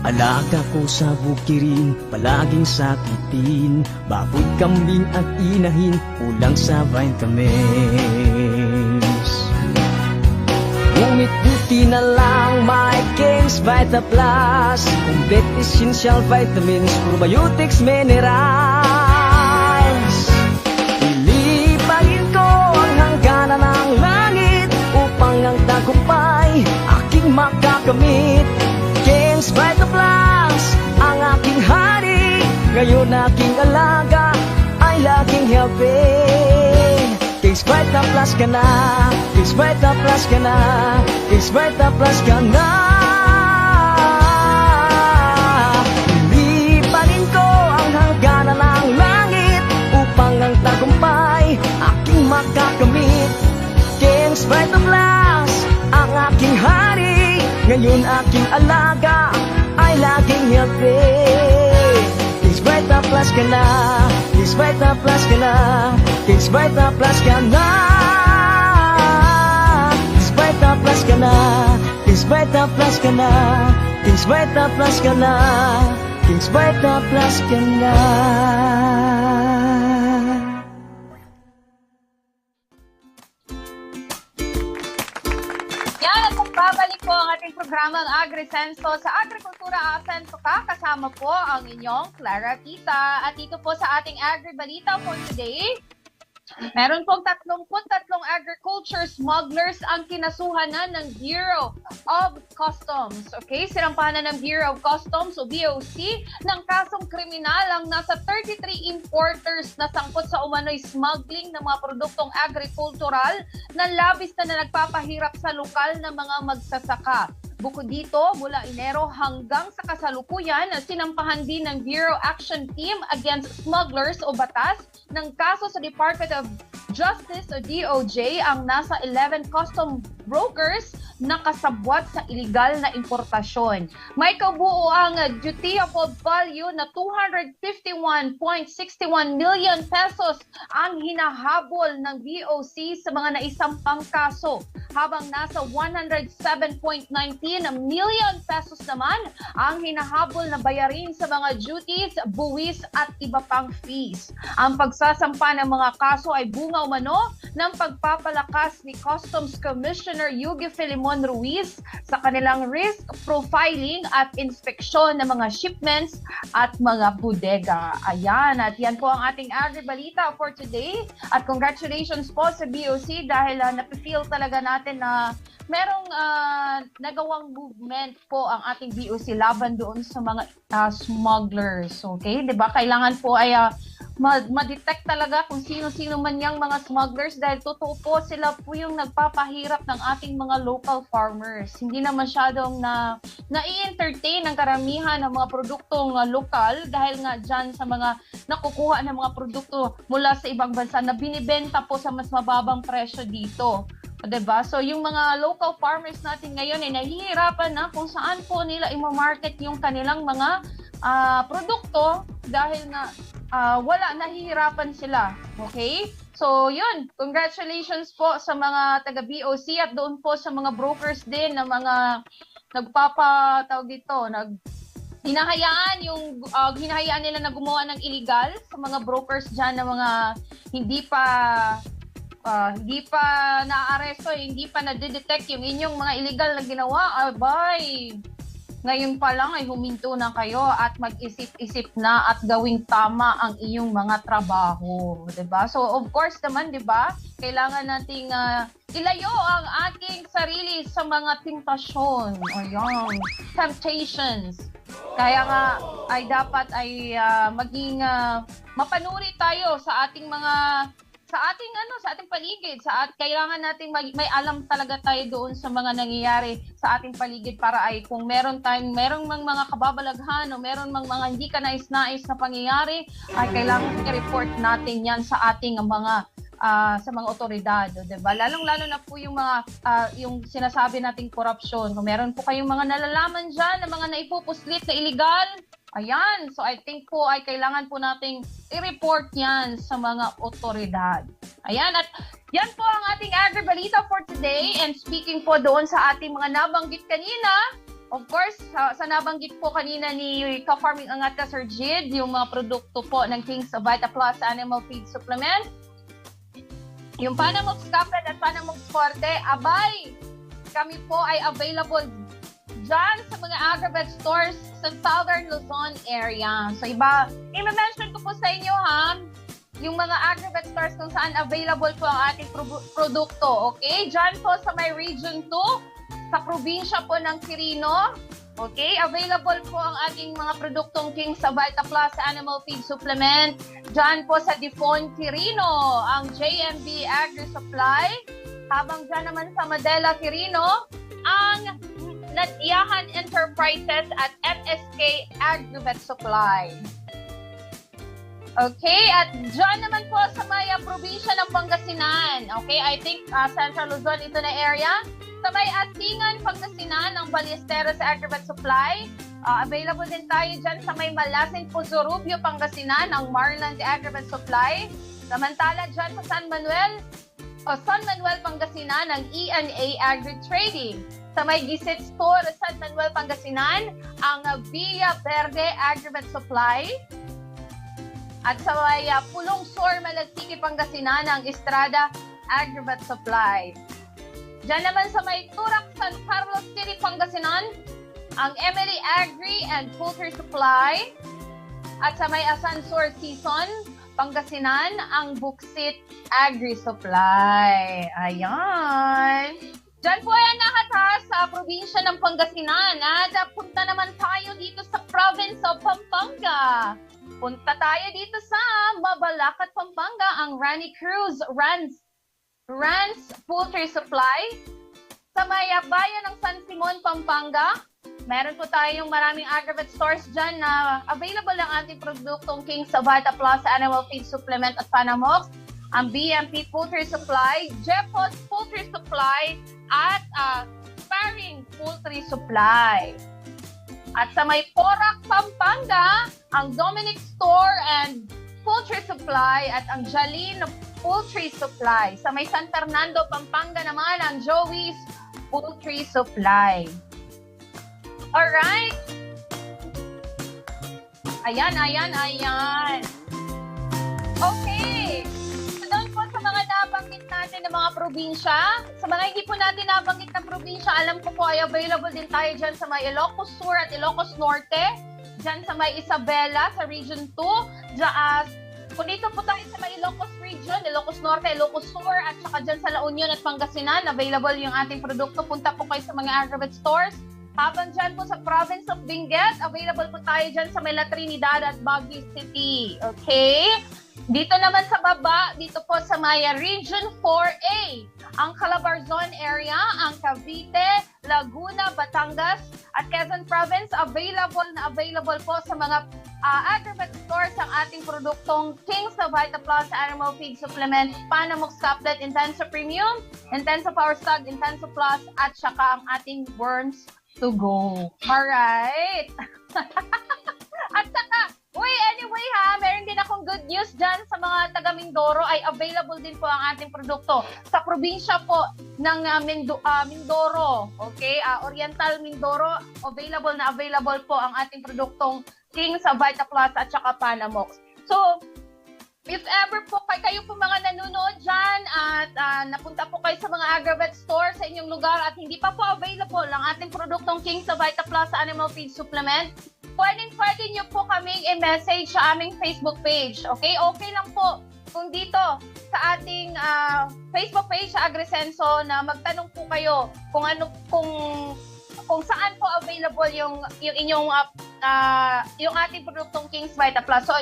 D: Alaga ko sa bukirin, palaging sakitin. Baboy, kambing at inahin, ulang sa vitamins. Ngunit buti na lang may King's Vita Plus, complete essential vitamins, probiotics, minerals. Ilipagin ko ang hangganan ng langit upang ang tagumpay aking makakamit. King's Vita Plus, ang aking hari, ngayon aking alaga ay laging healthy. King's Vita Plus ka na, King's Vita Plus ka na, King's Vita Plus ka na. Ilipanin ko ang hangganan ng langit upang ang tagumpay aking makakamit. King's Vita Plus, ang aking hari, ngayon aking alaga ay laging healthy. King's Vita Plus ka na, King's Vita Plus ka na, King's Vita Plus ka na. King's Vita Plus ka na, King's Vita Plus ka na, King's Vita Plus ka na, King's Vita Plus ka na.
F: Yan, at magbabalik po ang ating programang AgriSenso. Sa Agrikultura Asenso ka, kasama po ang inyong Clara Tita. At dito po sa ating Agri-Balita for today, meron pong 33 agriculture smugglers ang kinasuhanan ng Bureau of Customs. Okay, sinampahan na ng Bureau of Customs o BOC ng kasong kriminal ang nasa 33 importers na sangkot sa umano'y smuggling ng mga produktong agricultural na labis na nagpapahirap sa lokal na mga magsasaka. Bukod dito, mula Enero hanggang sa kasalukuyan, sinampahan din ng Bureau Action Team Against Smugglers o Batas ng kaso sa Department of Justice o DOJ ang nasa 11 custom brokers na kasabwat sa illegal na importasyon. May kabuuang dutiable value na 251.61 million pesos ang hinahabol ng BOC sa mga naisampang kaso, habang nasa 107.19 million pesos naman ang hinahabol na bayarin sa mga duties, buwis at iba pang fees. Ang pagsasampa ng mga kaso ay bunga umano ng pagpapalakas ni Customs Commissioner Yugi Filimon Ruiz sa kanilang risk profiling at inspeksyon ng mga shipments at mga bodega. Ayan, at yan po ang ating Agri-Balita for today. At congratulations po sa BOC dahil napifeel talaga natin na merong nagawang movement po ang ating BOC laban doon sa mga smugglers. Okay, 'di ba? Kailangan po ay ma-detect talaga kung sino-sino man yang mga smugglers dahil totoo po sila po yung nagpapahirap ng ating mga local farmers. Hindi na masyadong na-i-entertain ang karamihan ng mga produktong lokal dahil nga dyan sa mga nakukuha ng mga produkto mula sa ibang bansa na binibenta po sa mas mababang presyo dito. Diba? So yung mga local farmers natin ngayon ay nahihirapan na kung saan po nila i-market yung kanilang mga produkto dahil nga nahihirapan sila. Okay? So yun, congratulations po sa mga taga-BOC at doon po sa mga brokers din na mga hinahayaan nila na gumawa ng illegal sa mga brokers dyan na mga hindi pa na-aresto, hindi pa na-detect yung inyong mga illegal na ginawa. Abay, ngayon pa lang ay huminto na kayo at mag-isip-isip na at gawing tama ang iyong mga trabaho, 'di ba? So of course naman, 'di ba? Kailangan nating ilayo ang ating sarili sa mga temptasyon o yung temptations. Kaya nga ay dapat ay maging mapanuri tayo sa ating paligid, kailangan nating may alam talaga tayo doon sa mga nangyayari sa ating paligid para ay kung merong mga kababalaghan o meron mga hindi ka nais-nais na pangyayari ay kailangan i-report natin yan sa ating mga sa mga otoridad, diba? Lalong-lalo na po yung mga yung sinasabi nating korupsyon. Kung meron po kayong mga nalalaman dyan na mga naipupuslit na illegal, Ayan, so I think po ay kailangan po nating i-report yan sa mga otoridad. Ayan, at yan po ang ating agribalita for today. And speaking po doon sa ating mga nabanggit kanina, of course, sa nabanggit po kanina ni Ka-Farming Angat ka Sir Jid, yung mga produkto po ng King's Vita Plus Animal Feed Supplement, yung Panamox Caplet at Panamox Forte, abay, kami po ay available dyan sa mga Agravet stores sa Southern Luzon area. So i-mention ko po sa inyo yung mga Agravet stores kung saan available po ang ating produkto. Okay? Dyan po sa may Region 2, sa probinsya po ng Quirino. Okay? Available po ang ating mga produktong King's Vita Plus Animal Feed Supplement. Dyan po sa Difon, Quirino, ang JMB Agri Supply. Habang dyan naman sa Madela, Quirino, ang Natiyahan Enterprises at MSK Agravet Supply. Okay, at dyan naman po sa may probinsya ng Pangasinan. Okay, I think Central Luzon ito na area. Sa may Asingan, Pangasinan, ang Ballesteros Agravet Supply. Available din tayo dyan sa may Malasin, Puzurubio, Pangasinan, ang Marland Agravet Supply. Samantala dyan sa San Manuel, Pangasinan, ang ENA Agri Trading. Sa may Gisit Store, San Manuel, Pangasinan, ang Villa Verde Agravet Supply. At sa may Pulong Store, Malagsiki, Pangasinan, ang Estrada Agravet Supply. Diyan naman sa may Turak, San Carlos City, Pangasinan, ang Emily Agri and Poultry Supply. At sa may Asansor Season, Pangasinan, ang Buksit Agri Supply. Ayan. Diyan po yan lahat sa probinsya ng Pangasinan. At punta naman tayo dito sa province of Pampanga. Punta tayo dito sa Mabalacat, Pampanga, ang Rani Cruz Rans Poultry Supply. Sa may bayan ng San Simon, Pampanga, meron po tayong maraming Agravet stores dyan na available ang ating produktong King's Vita Plus Animal Feed Supplement at Panamox, ang BMP Poultry Supply, Jepot Poultry Supply, at Sparring Poultry Supply. At sa may Porac, Pampanga, ang Dominic Store and Poultry Supply at ang Jalin Poultry Supply. Sa may San Fernando, Pampanga naman, ang Joey's Poultry Supply. Alright. Ayan. Okay. So doon po sa mga nabanggit natin ng mga probinsya. Sa mga hindi po natin nabanggit ng probinsya, alam ko po ay available din tayo dyan sa may Ilocos Sur at Ilocos Norte. Dyan sa may Isabela, sa Region 2. Kung dito po tayo sa may Ilocos Region, Ilocos Norte, Ilocos Sur, at saka dyan sa La Union at Pangasinan, available yung ating produkto. Punta po kayo sa mga Agravet stores. Habang dyan po sa province of Benguet, available po tayo dyan sa Mela Trinidad at Baguio City. Okay? Dito naman sa baba, dito po sa Maya Region 4A, ang Calabarzon area, ang Cavite, Laguna, Batangas, at Quezon Province, available po sa mga Agravet stores ang ating produktong King's Vita Plus Animal Feed Supplement, Panamox Caplet Intenso Premium, Intenso Power Stag, Intenso Plus, at saka ang ating Worms to Go. Alright? At saka, anyway meron din akong good news dyan sa mga taga Mindoro, ay available din po ang ating produkto sa probinsya po ng Mindoro. Okay? Oriental Mindoro, available po ang ating produktong King's Vita Plus at saka Panamox. So, if ever po kayo po mga nanonood dyan at napunta po kayo sa mga Agravet store sa inyong lugar at hindi pa po available ang ating produktong King's Vita Plus Animal Feed Supplement, pwede nyo po kaming i-message sa aming Facebook page. Okay? Okay lang po kung dito sa ating Facebook page sa AgriSenso na magtanong po kayo kung saan po available yung inyong yung ating produktong King's Vita Plus. So,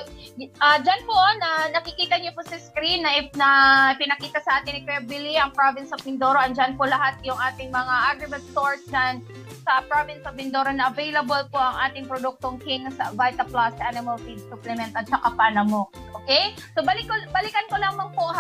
F: dyan po na nakikita niyo po sa screen na pinakita sa atin ni Kuya Billy ang province of Mindoro. Andyan po lahat yung ating mga Agravet stores dyan sa province of Mindoro na available po ang ating produktong King's Vita Plus Animal Feed Supplement at saka Panamox. Okay? So, balikan ko lamang po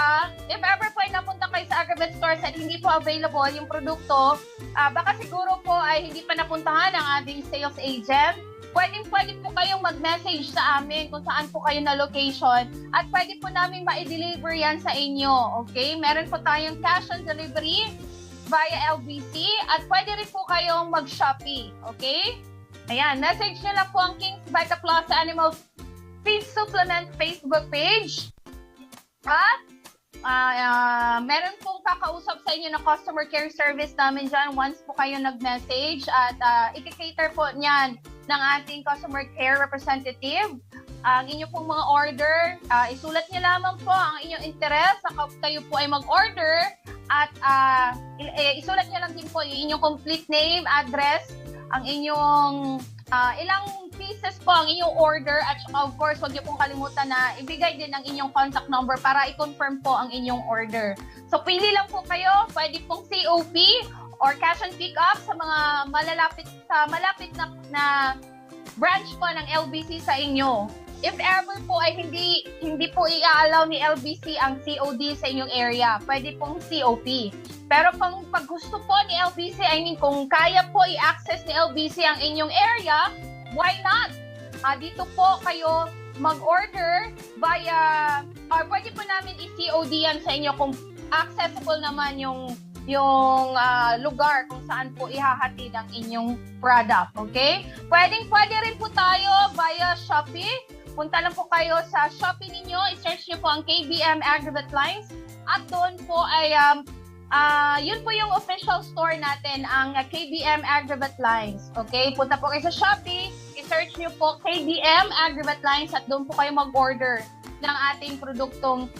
F: if ever po ay napunta kayo sa Agravet stores at hindi po available yung produkto, baka siguro po ay hindi pa napuntahan ang ating sales agent. pwede po kayong mag-message sa amin kung saan po kayo na location at pwede po namin ma-deliver yan sa inyo. Okay? Meron po tayong cash on delivery via LBC at pwede rin po kayong mag-Shopee. Okay? Ayan, message nyo lang po ang King's Vita Plus Animal Feed Supplement Facebook page. At meron pong kakausap sa inyo na customer care service namin dyan once po kayo nag-message at i-cater po niyan ng ating customer care representative. Ang inyo pong mga order, isulat niyo lamang po ang inyong interest sa kayo po ay mag-order at isulat niyo lang din po yung inyong complete name, address, ang inyong ilang pieces po ang inyong order at saka of course huwag niyo pong kalimutan na ibigay din ang inyong contact number para i-confirm po ang inyong order. So pili lang po kayo, pwede pong COP or cash and pick up sa mga malapit na branch po ng LBC sa inyo. If ever po ay hindi po i-allow ni LBC ang COD sa inyong area, pwede pong COP. Pero pag gusto po ni LBC, kung kaya po i-access ni LBC ang inyong area, why not? Dito po kayo mag-order via, or pwede po namin i-COD yan sa inyo kung accessible naman yung lugar kung saan po ihahatid ang inyong product. Okay? Pwede rin po tayo via Shopee. Punta lang po kayo sa Shopee ninyo, i-search nyo po ang KBM Aggregate Lines at doon po ay yun po yung official store natin, ang KBM Aggregate Lines. Okay? Punta po kayo sa Shopee, i-search nyo po KBM Aggregate Lines at doon po kayo mag-order ng ating produktong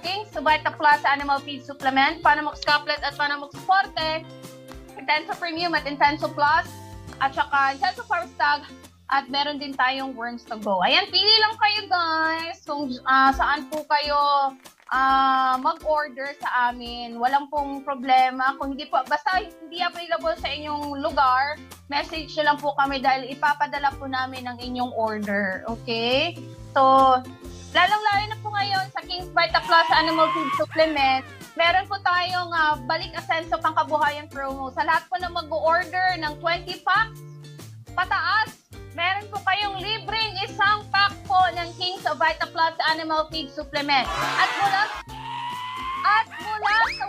F: King's Vita Plus Animal Feed Supplement, Panamox Couplet at Panamox Forte, Intenso Premium at Intenso Plus, at saka Intenso Farstag, at meron din tayong Worms to Go. Ayan, pili lang kayo guys kung saan po kayo mag-order sa amin. Walang pong problema. Kung hindi po, basta hindi available sa inyong lugar, message nyo lang po kami dahil ipapadala po namin ang inyong order. Okay? So, lalong-lalo na po ngayon sa King's Vita Plus Animal Feed Supplement, meron po tayong Balik Asenso Pangkabuhayan promo. Sa lahat po na mag-order ng 20 packs, pataas, meron po kayong libreng isang pack po ng King's Vita Plus Animal Feed Supplement. At mula sa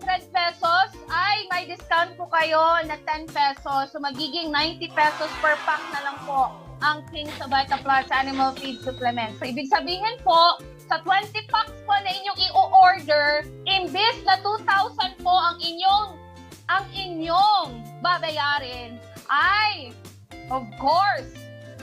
F: 100 pesos ay may discount po kayo na 10 pesos. So magiging 90 pesos per pack na lang po ang King's Vita Plus Animal Feed Supplement. So ibig sabihin po, sa 20 packs po na inyong i-order, imbis na 2,000 po ang inyong babayarin, ay of course,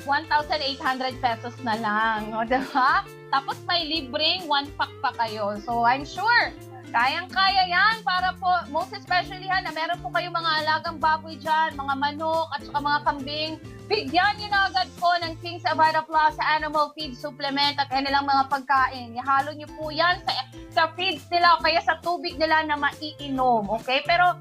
F: 1,800 pesos na lang. O, diba? Tapos may libreng 1 pack pa kayo. So, I'm sure, kayang-kaya yan para po, most especially na meron po kayong mga alagang baboy dyan, mga manok at saka mga kambing. Bigyan nyo na agad po ng King's Vita Plus Animal Feed Supplement at kanilang mga pagkain. Ihalo nyo po yan sa feeds nila o kaya sa tubig nila na maiinom. Okay? Pero,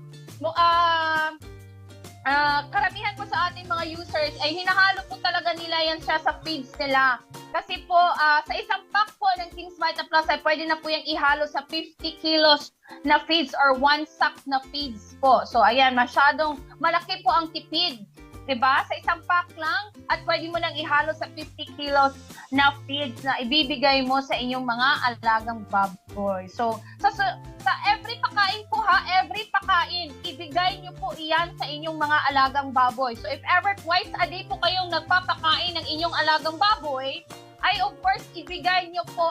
F: karamihan po sa ating mga users ay hinahalo po talaga nila yan siya sa feeds nila. Kasi po, sa isang pack po ng King's Vita Plus ay pwede na po yung ihalo sa 50 kilos na feeds or 1 sack na feeds po. So, ayan, masyadong malaki po ang tipid. Diba? Sa isang pack lang at pwede mo nang ihalo sa 50 kilos na feeds na ibibigay mo sa inyong mga alagang baboy. So, sa every pakain po every pakain, ibigay nyo po iyan sa inyong mga alagang baboy. So, if ever twice a day po kayong nagpapakain ng inyong alagang baboy, ay of course, ibigay nyo po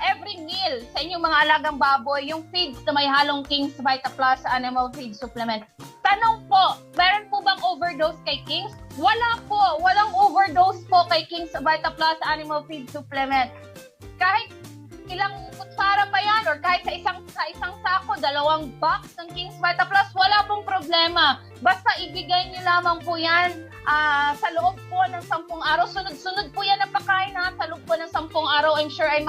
F: every meal sa inyong mga alagang baboy, yung feeds na may halong King's Vita Plus Animal Feed Supplement. Tanong po, meron po bang overdose kay King's? Wala po, walang overdose po kay King's Vita Plus Animal Feed Supplement. Kahit ilang kutsara pa yan or kahit sa isang sako, 2 box ng King's Vita Plus, wala pong problema. Basta ibigay niyo lamang po yan sa loob po ng 10 araw. Sunod-sunod po yan ang pagkain sa loob po ng 10 araw. I'm sure ay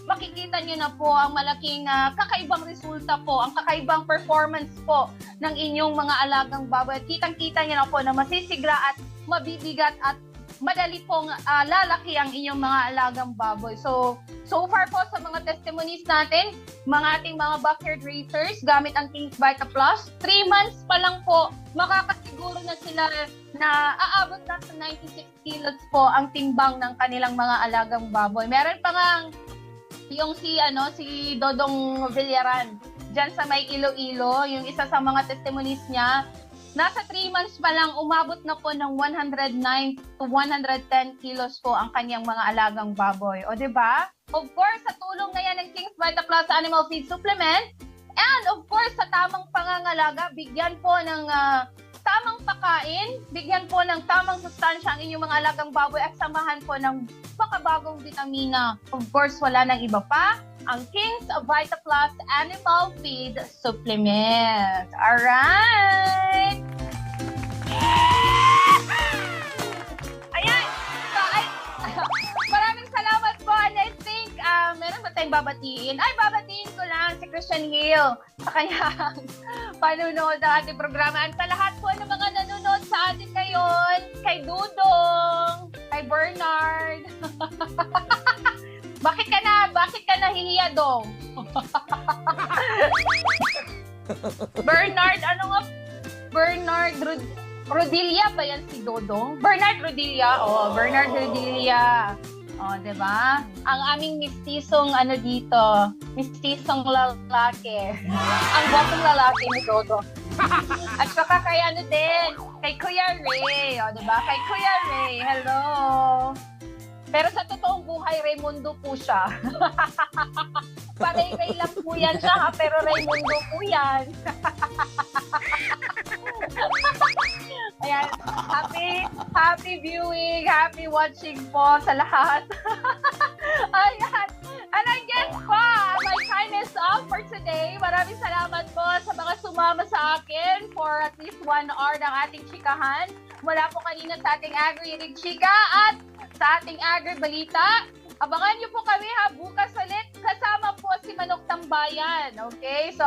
F: makikita niyo na po ang malaking kakaibang resulta po, ang kakaibang performance po ng inyong mga alagang baboy. At kitang-kita niyo na po na masisigla at mabibigat at madali pong lalaki ang inyong mga alagang baboy. So far po sa mga testimonies natin, mga ating mga backyard racers gamit ang King's Vita Plus, 3 months pa lang po, makakasiguro na sila na aabot na sa 96 kilos po ang timbang ng kanilang mga alagang baboy. Meron pa nga yung si Dodong Villaran diyan sa may Iloilo, yung isa sa mga testimonies niya, nasa 3 months pa lang umabot na po ng 109 to 110 kilos po ang kanyang mga alagang baboy. O di ba? Of course, sa tulong na yan ng King's Vita Plus Animal Feed Supplement, and of course, sa tamang pangangalaga, bigyan po ng tamang pagkain, bigyan po ng tamang sustansya ang inyong mga alagang baboy at samahan po ng makabagong vitamina. Of course, wala nang iba pa, ang King's Vita Plus Animal Feed Supplement. Alright! Ayan! So, maraming salamat po, and I think, meron ba tayong babatiin? Ay, babatiin ko lang si Christian Hill sa kanyang panunood ng ating programa. At sa lahat po ng mga nanonood sa atin ngayon, kay Dudong, kay Bernard. Bakit ka nahihiya, Dong? Bernard, ano nga? Bernard Rodilla ba yan si Dodong? Bernard Rodilla. Oh, Bernard Rodilla. Oh, 'di ba? Ang aming mistisong dito, mistisong lalaki. Ang botong lalaki ni Dodo. At saka kay din, kay Kuya Ray, oh, 'di ba? Kay Kuya Ray, hello. Pero sa totoong buhay, Raymundo po siya. Ray lang po yan siya, ha? Pero Raymundo po yan. Ayan, happy viewing, happy watching po sa lahat. Ayan. And I guess my time is up for today. Maraming salamat po sa mga sumama sa akin for at least 1 hour ng ating chikahan. Mula po kanina sa ating Agri Chika at sa ating Agri Balita. Abangan niyo po kami bukas ulit. Kasama po si Manok Tambayan. Okay? So,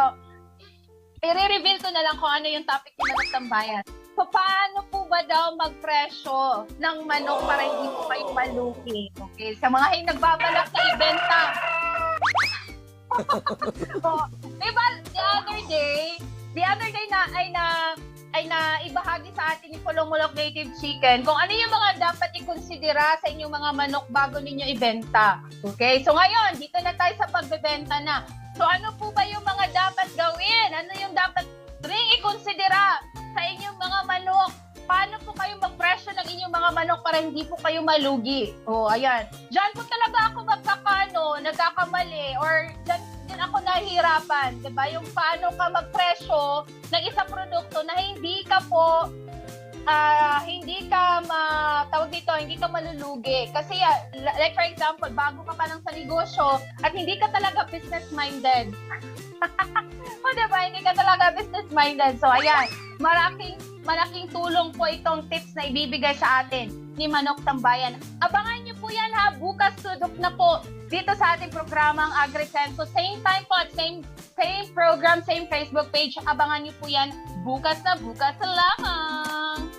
F: i-reveal ko na lang kung ano yung topic ni Manok Tambayan. So, paano po ba daw magpresyo ng manok para hindi po kayo malugi? Okay? Sa mga nagbabalak na ibenta. So, diba, the other day na ibahagi sa atin ni Pulong-Mulok Native Chicken kung ano yung mga dapat ikonsidera sa inyong mga manok bago ninyo ibenta. Okay? So ngayon, dito na tayo sa pagbebenta na. So ano po ba yung mga dapat gawin? Ano yung dapat ring ikonsidera sa inyong mga manok? Paano po kayo magpresyo ng inyong mga manok para hindi po kayo malugi? Oh, ayan. Diyan po talaga ako nagkakamali or diyan ako nahihirapan, 'di ba? Yung paano ka magpresyo ng isang produkto na hindi ka malulugi. Kasi like for example, bago ka pa lang sa negosyo at hindi ka talaga business minded. O, 'di ba? Hindi ka talaga business minded. So ayan, malaking tulong po itong tips na ibibigay sa atin ni Manok Tambayan. Abangan niyo po yan bukas tudok na po dito sa ating programang AgriSenso. Same time po at same program, same Facebook page. Abangan niyo po yan bukas lamang.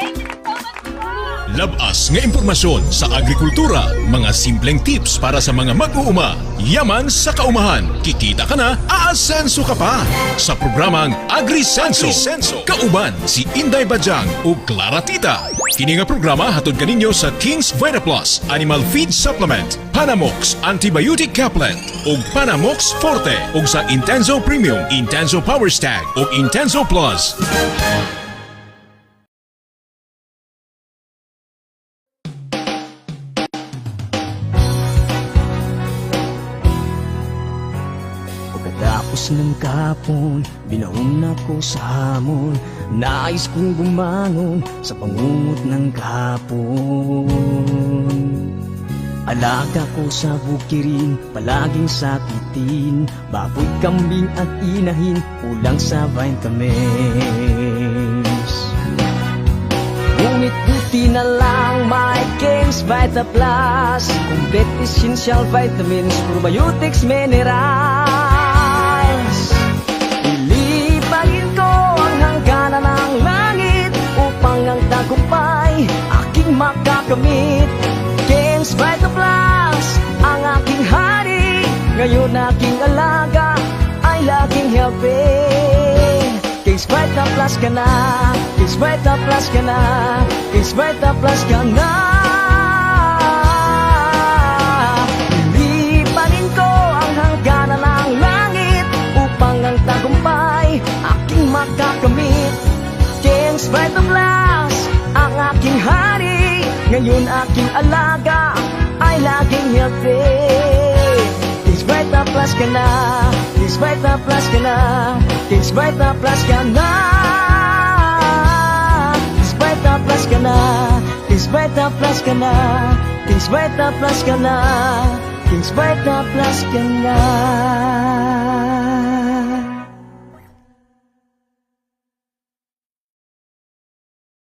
F: Thank you so much po.
E: Labas nga impormasyon sa agrikultura, mga simpleng tips para sa mga mag-uuma. Yaman sa kaumahan, kikita ka na, aasenso ka pa. Sa programang AgriSenso, kauban si Inday Bajang o Clara Tita. Kini nga programa hatod kaninyo sa King's Vita Plus Animal Feed Supplement, Panamox Antibiotic Caplet ug Panamox Forte ug sa Intenso Premium, Intenso Power Stag ug Intenso Plus.
D: Pagkatapos ng kapon, binaon ako sa hamon. Nais kong bumangon sa pangungot ng kapon. Alaga ko sa bukirin, palaging sakitin. Baboy, kambing at inahin, kulang sa vitamins. Ngunit buti na lang may King's Vita Plus. Complete essential vitamins, probiotics, minerals. Ilipagin ko ang hangganan ng langit upang ang tagumpay aking makakamit. King's Vita Plus, ang aking hari. Ngayon aking alaga ay laging healthy. Kings Brighta Plus ka na, Kings Brighta Plus ka na, Kings Brighta Plus ka na. Lilipanin ko ang hangganan ng langit upang ang tagumpay aking makakamit. Kings Brighta Plus, ang aking hari, ngayon aking alaga ay laging healthy. Kings Brighta Plus ka na, Kings Brighta Plus ka na, Kings Brighta Plus ka na. Kings Brighta Plus ka na, Kings Brighta Plus ka na, Kings Brighta Plus ka na, Kings Brighta Plus ka na.